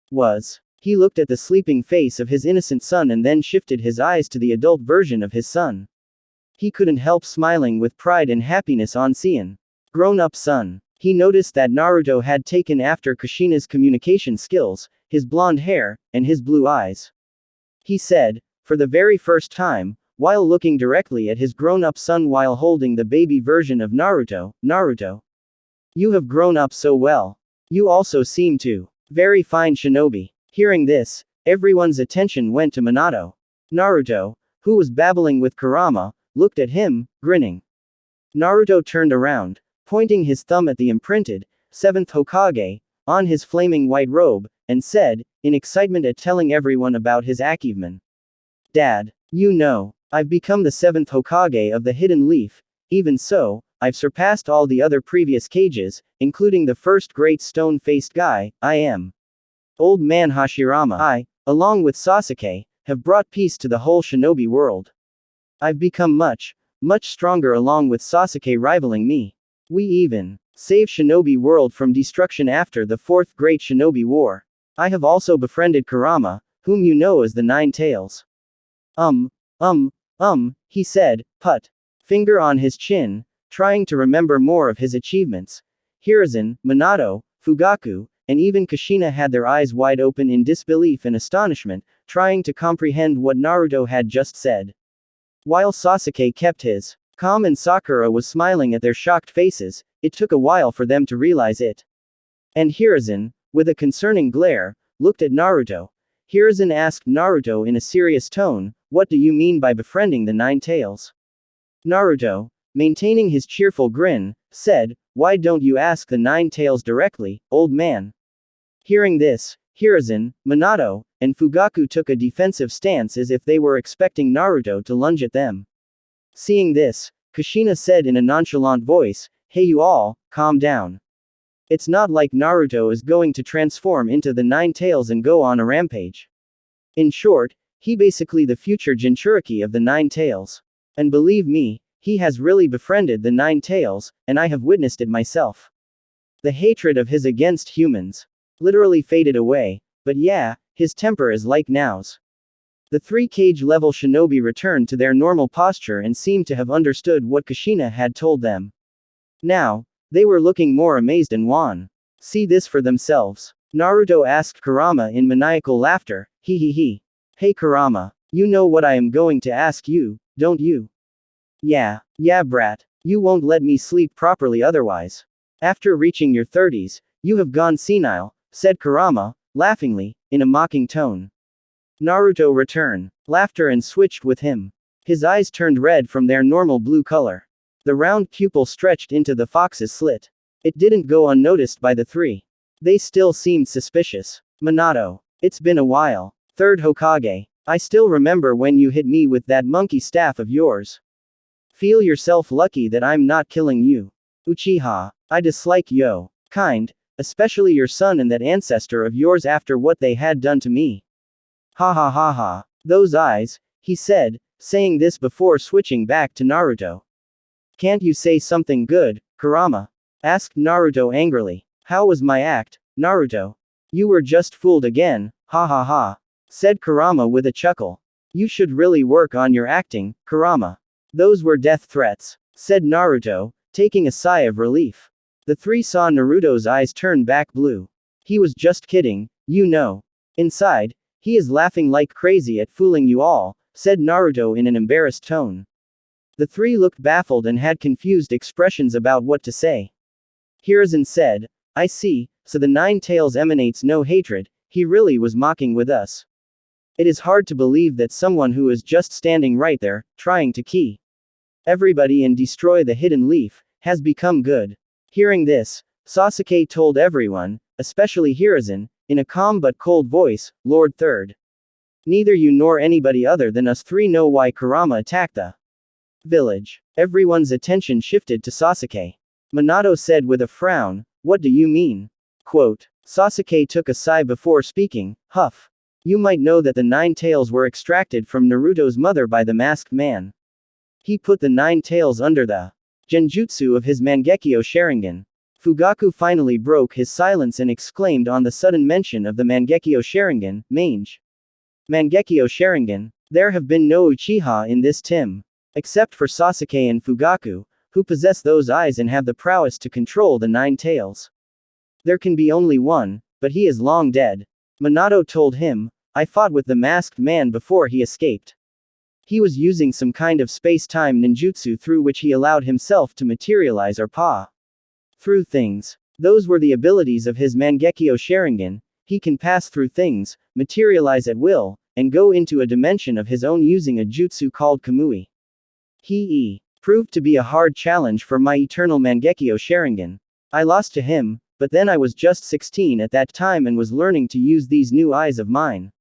Speaker 2: was. He looked at the sleeping face of his innocent son and then shifted his eyes to the adult version of his son. He couldn't help smiling with pride and happiness on seeing grown-up son. He noticed that Naruto had taken after Kushina's communication skills, his blonde hair, and his blue eyes. He said, for the very first time, while looking directly at his grown-up son while holding the baby version of Naruto, Naruto. You have grown up so well. You also seem to. Very fine shinobi. Hearing this, everyone's attention went to Minato. Naruto, who was babbling with Kurama, looked at him, grinning. Naruto turned around, pointing his thumb at the imprinted, 7th Hokage, on his flaming white robe, and said, in excitement at telling everyone about his achievement. Dad, you know, I've become the 7th Hokage of the Hidden Leaf. Even so, I've surpassed all the other previous Kages, including the first great stone-faced guy. I am Old Man Hashirama. I, along with Sasuke, have brought peace to the whole shinobi world. I've become much, much stronger along with Sasuke rivaling me. We even saved shinobi world from destruction after the 4th Great Shinobi War. I have also befriended Kurama, whom you know as the Nine Tails. He said, put finger on his chin, trying to remember more of his achievements. Hiruzen, Minato, Fugaku, and even Kushina had their eyes wide open in disbelief and astonishment, trying to comprehend what Naruto had just said. While Sasuke kept his calm and Sakura was smiling at their shocked faces, it took a while for them to realize it. And Hiruzen, with a concerning glare, looked at Naruto. Hiruzen asked Naruto in a serious tone, what do you mean by befriending the Nine Tails? Naruto, maintaining his cheerful grin, said, why don't you ask the Nine Tails directly, old man? Hearing this, Hiruzen, Minato, and Fugaku took a defensive stance as if they were expecting Naruto to lunge at them. Seeing this, Kushina said in a nonchalant voice, hey you all, calm down. It's not like Naruto is going to transform into the Nine Tails and go on a rampage. In short, he basically the future Jinchuriki of the Nine Tails. And believe me, he has really befriended the Nine Tails, and I have witnessed it myself. The hatred of his against humans literally faded away, but yeah, his temper is like now's. The 3 cage level shinobi returned to their normal posture and seemed to have understood what Kushina had told them. Now, they were looking more amazed and wan. See this for themselves. Naruto asked Kurama in maniacal laughter, he. Hey Kurama, you know what I am going to ask you, don't you? Yeah brat. You won't let me sleep properly otherwise. After reaching your 30s, you have gone senile, said Kurama, laughingly, in a mocking tone. Naruto returned laughter and switched with him. His eyes turned red from their normal blue color. The round pupil stretched into the fox's slit. It didn't go unnoticed by the 3. They still seemed suspicious. Minato. It's been a while. 3rd Hokage. I still remember when you hit me with that monkey staff of yours. Feel yourself lucky that I'm not killing you. Uchiha. I dislike yo kind, especially your son and that ancestor of yours after what they had done to me. Ha. Those eyes, he said, saying this before switching back to Naruto. Can't you say something good, Kurama? Asked Naruto angrily. How was my act, Naruto? You were just fooled again, ha, said Kurama with a chuckle. You should really work on your acting, Kurama. Those were death threats, said Naruto, taking a sigh of relief. The 3 saw Naruto's eyes turn back blue. He was just kidding, you know. Inside, he is laughing like crazy at fooling you all, said Naruto in an embarrassed tone. The 3 looked baffled and had confused expressions about what to say. Hiruzen said, I see, so the Nine Tails emanates no hatred, he really was mocking with us. It is hard to believe that someone who is just standing right there, trying to kill everybody and destroy the Hidden Leaf, has become good. Hearing this, Sasuke told everyone, especially Hiruzen, in a calm but cold voice, Lord Third. Neither you nor anybody other than us 3 know why Kurama attacked the village. Everyone's attention shifted to Sasuke. Minato said with a frown, what do you mean? Quote, Sasuke took a sigh before speaking, huff. You might know that the 9 tails were extracted from Naruto's mother by the masked man. He put the 9 tails under the genjutsu of his Mangekyo Sharingan. Fugaku finally broke his silence and exclaimed on the sudden mention of the Mangekyo Sharingan, mange. Mangekyo Sharingan. There have been no Uchiha in this team. Except for Sasuke and Fugaku, who possess those eyes and have the prowess to control the 9 tails. There can be only one, but he is long dead. Minato told him, I fought with the masked man before he escaped. He was using some kind of space-time ninjutsu through which he allowed himself to materialize or pass through things. Those were the abilities of his Mangekyo Sharingan. He can pass through things, materialize at will, and go into a dimension of his own using a jutsu called Kamui. He proved to be a hard challenge for my eternal Mangekyo Sharingan. I lost to him, but then I was just 16 at that time and was learning to use these new eyes of mine.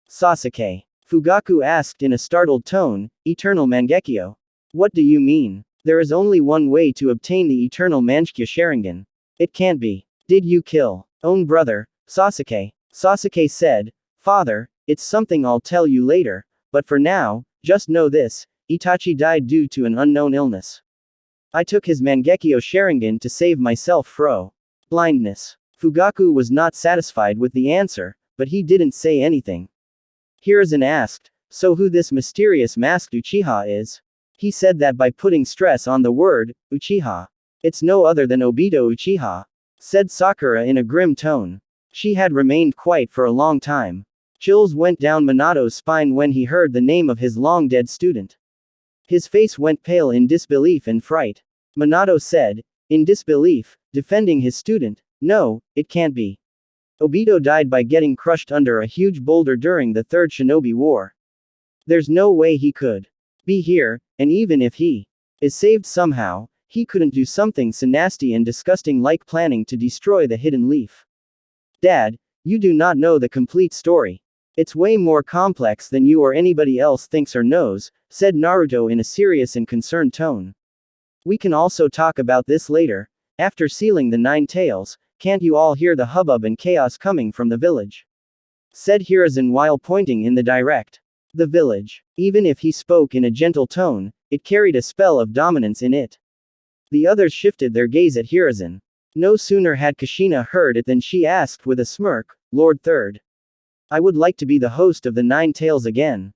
Speaker 2: Sasuke. Fugaku asked in a startled tone, Eternal Mangekyo? What do you mean? There is only one way to obtain the eternal Mangekyo Sharingan. It can't be. Did you kill own brother, Sasuke? Sasuke said, Father, it's something I'll tell you later, but for now, just know this, Itachi died due to an unknown illness. I took his Mangekyo Sharingan to save myself from blindness. Fugaku was not satisfied with the answer, but he didn't say anything. Hiruzen asked, so who this mysterious masked Uchiha is? He said that by putting stress on the word, Uchiha. It's no other than Obito Uchiha, said Sakura in a grim tone. She had remained quiet for a long time. Chills went down Minato's spine when he heard the name of his long-dead student. His face went pale in disbelief and fright. Minato said, in disbelief, defending his student, no, it can't be. Obito died by getting crushed under a huge boulder during the Third Shinobi War. There's no way he could be here, and even if he is saved somehow, he couldn't do something so nasty and disgusting like planning to destroy the hidden leaf. Dad, you do not know the complete story. It's way more complex than you or anybody else thinks or knows, said Naruto in a serious and concerned tone. We can also talk about this later. After sealing the 9 tails, can't you all hear the hubbub and chaos coming from the village? Said Hiruzen while pointing in the direct. The village. Even if he spoke in a gentle tone, it carried a spell of dominance in it. The others shifted their gaze at Hiruzen. No sooner had Kushina heard it than she asked with a smirk, Lord Third. I would like to be the host of the 9 tails again.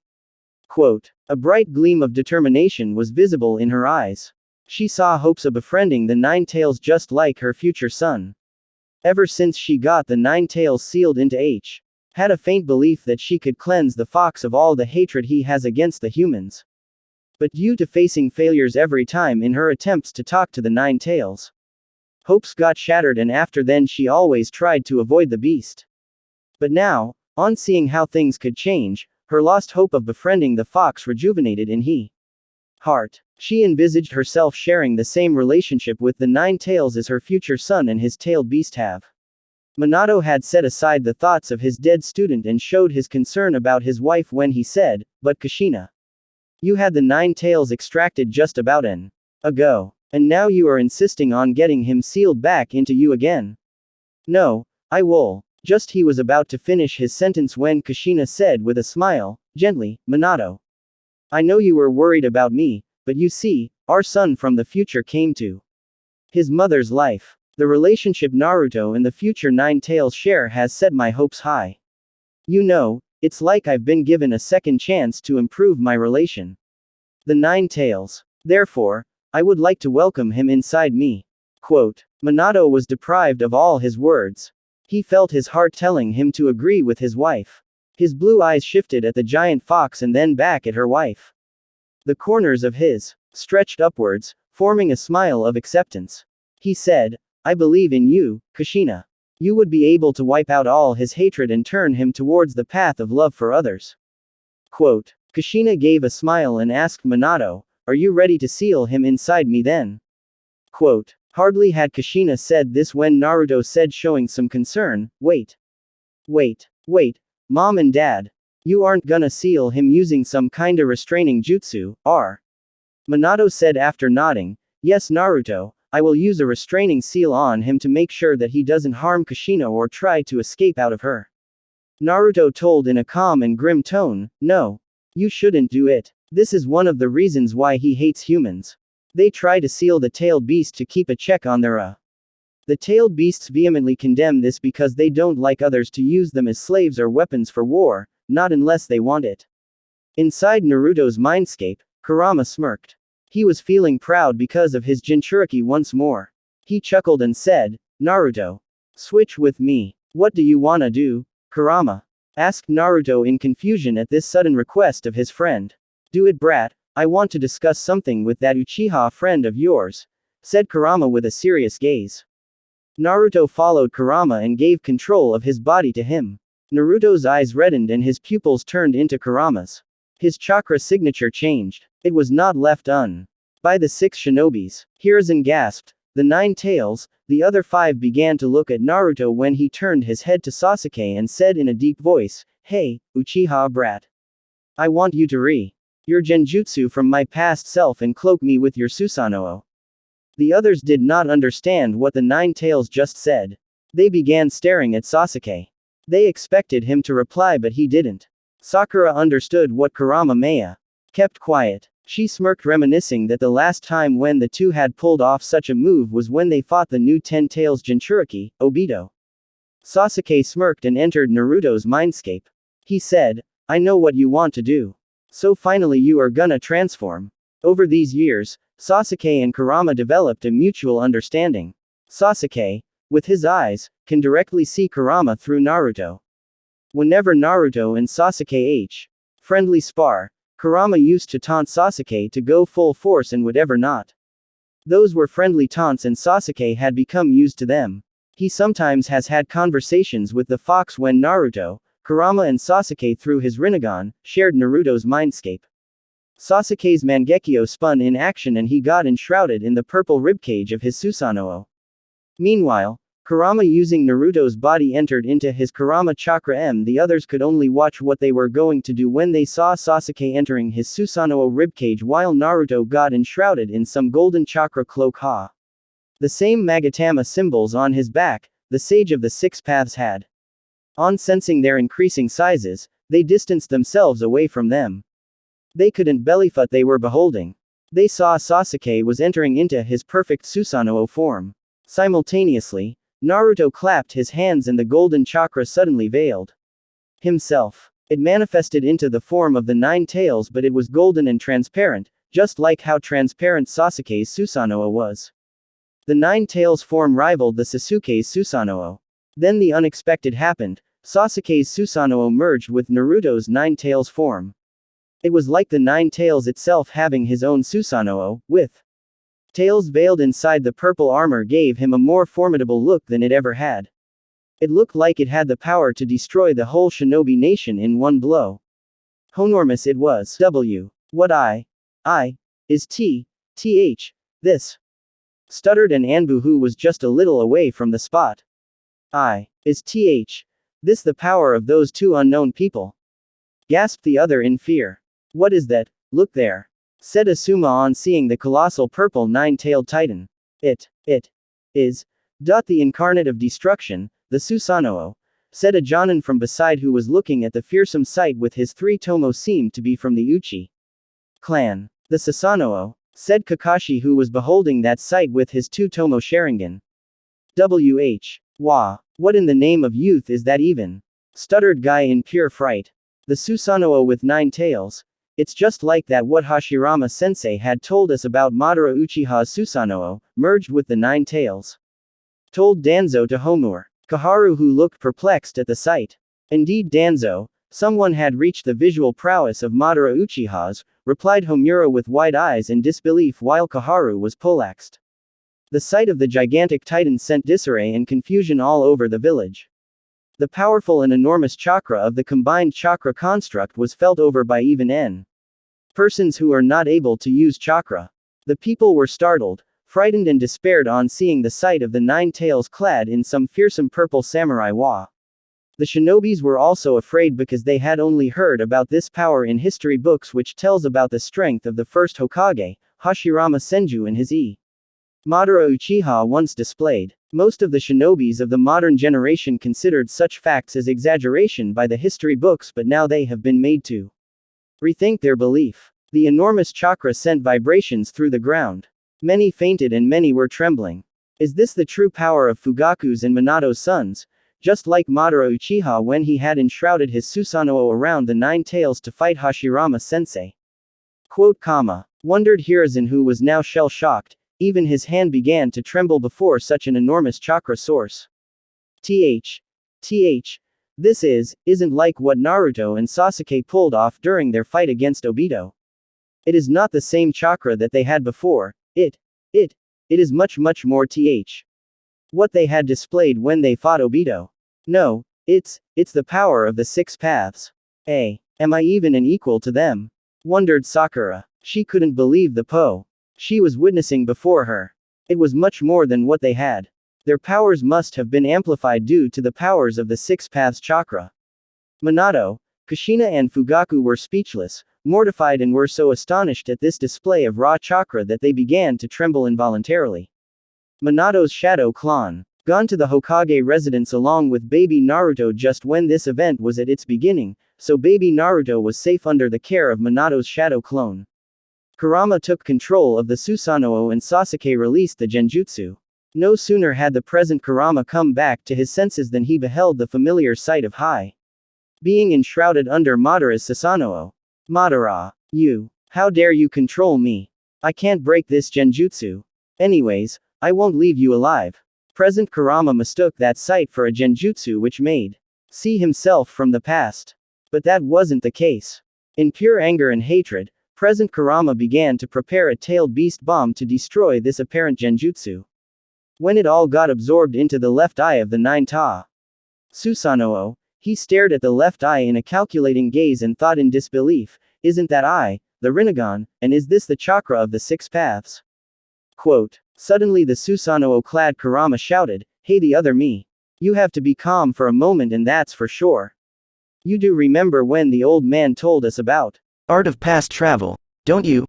Speaker 2: Quote. A bright gleam of determination was visible in her eyes. She saw hopes of befriending the 9 tails just like her future son. Ever since she got the 9 tails sealed into H. Had a faint belief that she could cleanse the fox of all the hatred he has against the humans. But due to facing failures every time in her attempts to talk to the 9 tails, hopes got shattered, and after then she always tried to avoid the beast. But now, on seeing how things could change, her lost hope of befriending the fox rejuvenated in her heart. She envisaged herself sharing the same relationship with the 9 tails as her future son and his tailed beast have. Minato had set aside the thoughts of his dead student and showed his concern about his wife when he said, but Kushina, you had the 9 tails extracted just about an ago, and now you are insisting on getting him sealed back into you again. No, I will. Just he was about to finish his sentence when Kushina said with a smile, gently, Minato. I know you were worried about me, but you see, our son from the future came to his mother's life. The relationship Naruto and the future 9 tails share has set my hopes high. You know, it's like I've been given a second chance to improve my relation. The 9 tails. Therefore, I would like to welcome him inside me. Quote. Minato was deprived of all his words. He felt his heart telling him to agree with his wife. His blue eyes shifted at the giant fox and then back at her wife. The corners of his stretched upwards, forming a smile of acceptance. He said, I believe in you, Kushina. You would be able to wipe out all his hatred and turn him towards the path of love for others. Quote. Kushina gave a smile and asked Minato, are you ready to seal him inside me then? Quote. Hardly had Kushina said this when Naruto said, showing some concern, wait, Mom and Dad. You aren't gonna seal him using some kinda restraining jutsu, are? Minato said after nodding, yes Naruto, I will use a restraining seal on him to make sure that he doesn't harm Kushina or try to escape out of her. Naruto told in a calm and grim tone, no. You shouldn't do it. This is one of the reasons why he hates humans. They try to seal the tailed beast to keep a check on their The tailed beasts vehemently condemn this because they don't like others to use them as slaves or weapons for war, not unless they want it. Inside Naruto's mindscape, Kurama smirked. He was feeling proud because of his Jinchuriki once more. He chuckled and said, Naruto. Switch with me. What do you wanna do? Kurama asked Naruto in confusion at this sudden request of his friend. Do it, brat. I want to discuss something with that Uchiha friend of yours, said Kurama with a serious gaze. Naruto followed Kurama and gave control of his body to him. Naruto's eyes reddened and his pupils turned into Kurama's. His chakra signature changed. It was not left by the 6 shinobis. Hiruzen gasped. The 9 tails, the other 5 began to look at Naruto when he turned his head to Sasuke and said in a deep voice, Hey, Uchiha brat. I want you to your genjutsu from my past self and cloak me with your Susanoo. The others did not understand what the 9 tails just said. They began staring at Sasuke. They expected him to reply but he didn't. Sakura understood what Kurama kept quiet. She smirked, reminiscing that the last time when the two had pulled off such a move was when they fought the new 10 tails Jinchuriki, Obito. Sasuke smirked and entered Naruto's mindscape. He said, I know what you want to do. So finally you are gonna transform. Over these years, Sasuke and Kurama developed a mutual understanding. Sasuke, with his eyes, can directly see Kurama through Naruto. Whenever Naruto and Sasuke friendly spar, Kurama used to taunt Sasuke to go full force and would ever not. Those were friendly taunts and Sasuke had become used to them. He sometimes has had conversations with the fox when Naruto, Kurama and Sasuke through his Rinnegan, shared Naruto's mindscape. Sasuke's Mangekyo spun in action and he got enshrouded in the purple ribcage of his Susanoo. Meanwhile, Kurama using Naruto's body entered into his Kurama Chakra M. The others could only watch what they were going to do when they saw Sasuke entering his Susanoo ribcage while Naruto got enshrouded in some golden chakra cloak. The same Magatama symbols on his back, the sage of the 6 paths had. On sensing their increasing sizes, they distanced themselves away from them. They couldn't believe what they were beholding. They saw Sasuke was entering into his perfect Susanoo form. Simultaneously, Naruto clapped his hands and the golden chakra suddenly veiled himself. It manifested into the form of the 9 tails, but it was golden and transparent, just like how transparent Sasuke's Susanoo was. The 9 tails form rivaled the Sasuke's Susanoo. Then the unexpected happened. Sasuke's Susanoo merged with Naruto's 9 tails form. It was like the 9 tails itself having his own Susanoo, with tails veiled inside the purple armor gave him a more formidable look than it ever had. It looked like it had the power to destroy the whole shinobi nation in one blow. Honormous it was. What is this? Stuttered and Anbu, who was just a little away from the spot. Is this the power of those 2 unknown people? Gasped the other in fear. What is that? Look there, said Asuma on seeing the colossal purple 9-tailed titan. It is the incarnate of destruction, the Susanoo, said a Jonin from beside who was looking at the fearsome sight with his 3 tomo seemed to be from the Uchi clan. The Susanoo, said Kakashi who was beholding that sight with his 2 tomo Sharingan. What in the name of youth is that even? Stuttered Guy in pure fright. The Susanoo with 9 tails. It's just like that what Hashirama sensei had told us about Madara Uchiha's Susanoo, merged with the 9 tails. Told Danzo to Homura. Kaharu, who looked perplexed at the sight. Indeed, Danzo, someone had reached the visual prowess of Madara Uchiha's, replied Homura with wide eyes and disbelief while Kaharu was poleaxed. The sight of the gigantic titan sent disarray and confusion all over the village. The powerful and enormous chakra of the combined chakra construct was felt over by even persons who are not able to use chakra. The people were startled, frightened and despaired on seeing the sight of the 9 tails clad in some fearsome purple samurai wa. The shinobis were also afraid because they had only heard about this power in history books which tells about the strength of the first Hokage, Hashirama Senju and his Madara Uchiha once displayed. Most of the shinobis of the modern generation considered such facts as exaggeration by the history books, but now they have been made to rethink their belief. The enormous chakra sent vibrations through the ground. Many fainted and many were trembling. Is this the true power of Fugaku's and Minato's sons? Just like Madara Uchiha when he had enshrouded his Susanoo around the nine tails to fight Hashirama sensei. Quote, wondered Hiruzen, who was now shell-shocked. Even his hand began to tremble before such an enormous chakra source. This isn't like what Naruto and Sasuke pulled off during their fight against Obito. It is not the same chakra that they had before. It is much more what they had displayed when they fought Obito. No, it's the power of the six paths. Am I even an equal to them? Wondered Sakura. She couldn't believe the she was witnessing before her. It was much more than what they had. Their powers must have been amplified due to the powers of the six paths chakra. Minato, Kushina and Fugaku were speechless, mortified, and were so astonished at this display of raw chakra that they began to tremble involuntarily. Minato's shadow clone, gone to the Hokage residence along with baby Naruto just when this event was at its beginning, so baby Naruto was safe under the care of Minato's shadow clone. Kurama took control of the Susanoo and Sasuke released the Genjutsu. No sooner had the present Kurama come back to his senses than he beheld the familiar sight of being enshrouded under Madara's Susanoo. Madara, how dare you control me? I can't break this Genjutsu. Anyways, I won't leave you alive. Present Kurama mistook that sight for a Genjutsu which made see himself from the past. But that wasn't the case. In pure anger and hatred, present Kurama began to prepare a tailed beast bomb to destroy this apparent Genjutsu. When it all got absorbed into the left eye of the nine-ta Susanoo, he stared at the left eye in a calculating gaze and thought in disbelief, isn't that eye the Rinnegan, and is this the chakra of the six paths? Quote, suddenly the Susanoo-clad Kurama shouted, hey, the other me. You have to be calm for a moment, and that's for sure. You do remember when the old man told us about art of past travel, don't you?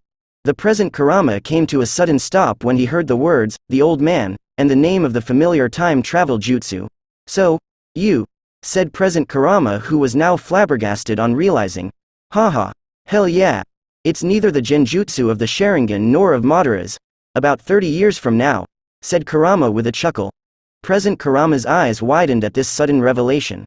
Speaker 2: The present Kurama came to a sudden stop when he heard the words, the old man, and the name of the familiar time travel jutsu. So, you, said present Kurama, who was now flabbergasted on realizing. Haha. Hell yeah. It's neither the genjutsu of the Sharingan nor of Madara's. About 30 years from now, said Kurama with a chuckle. Present Kurama's eyes widened at this sudden revelation.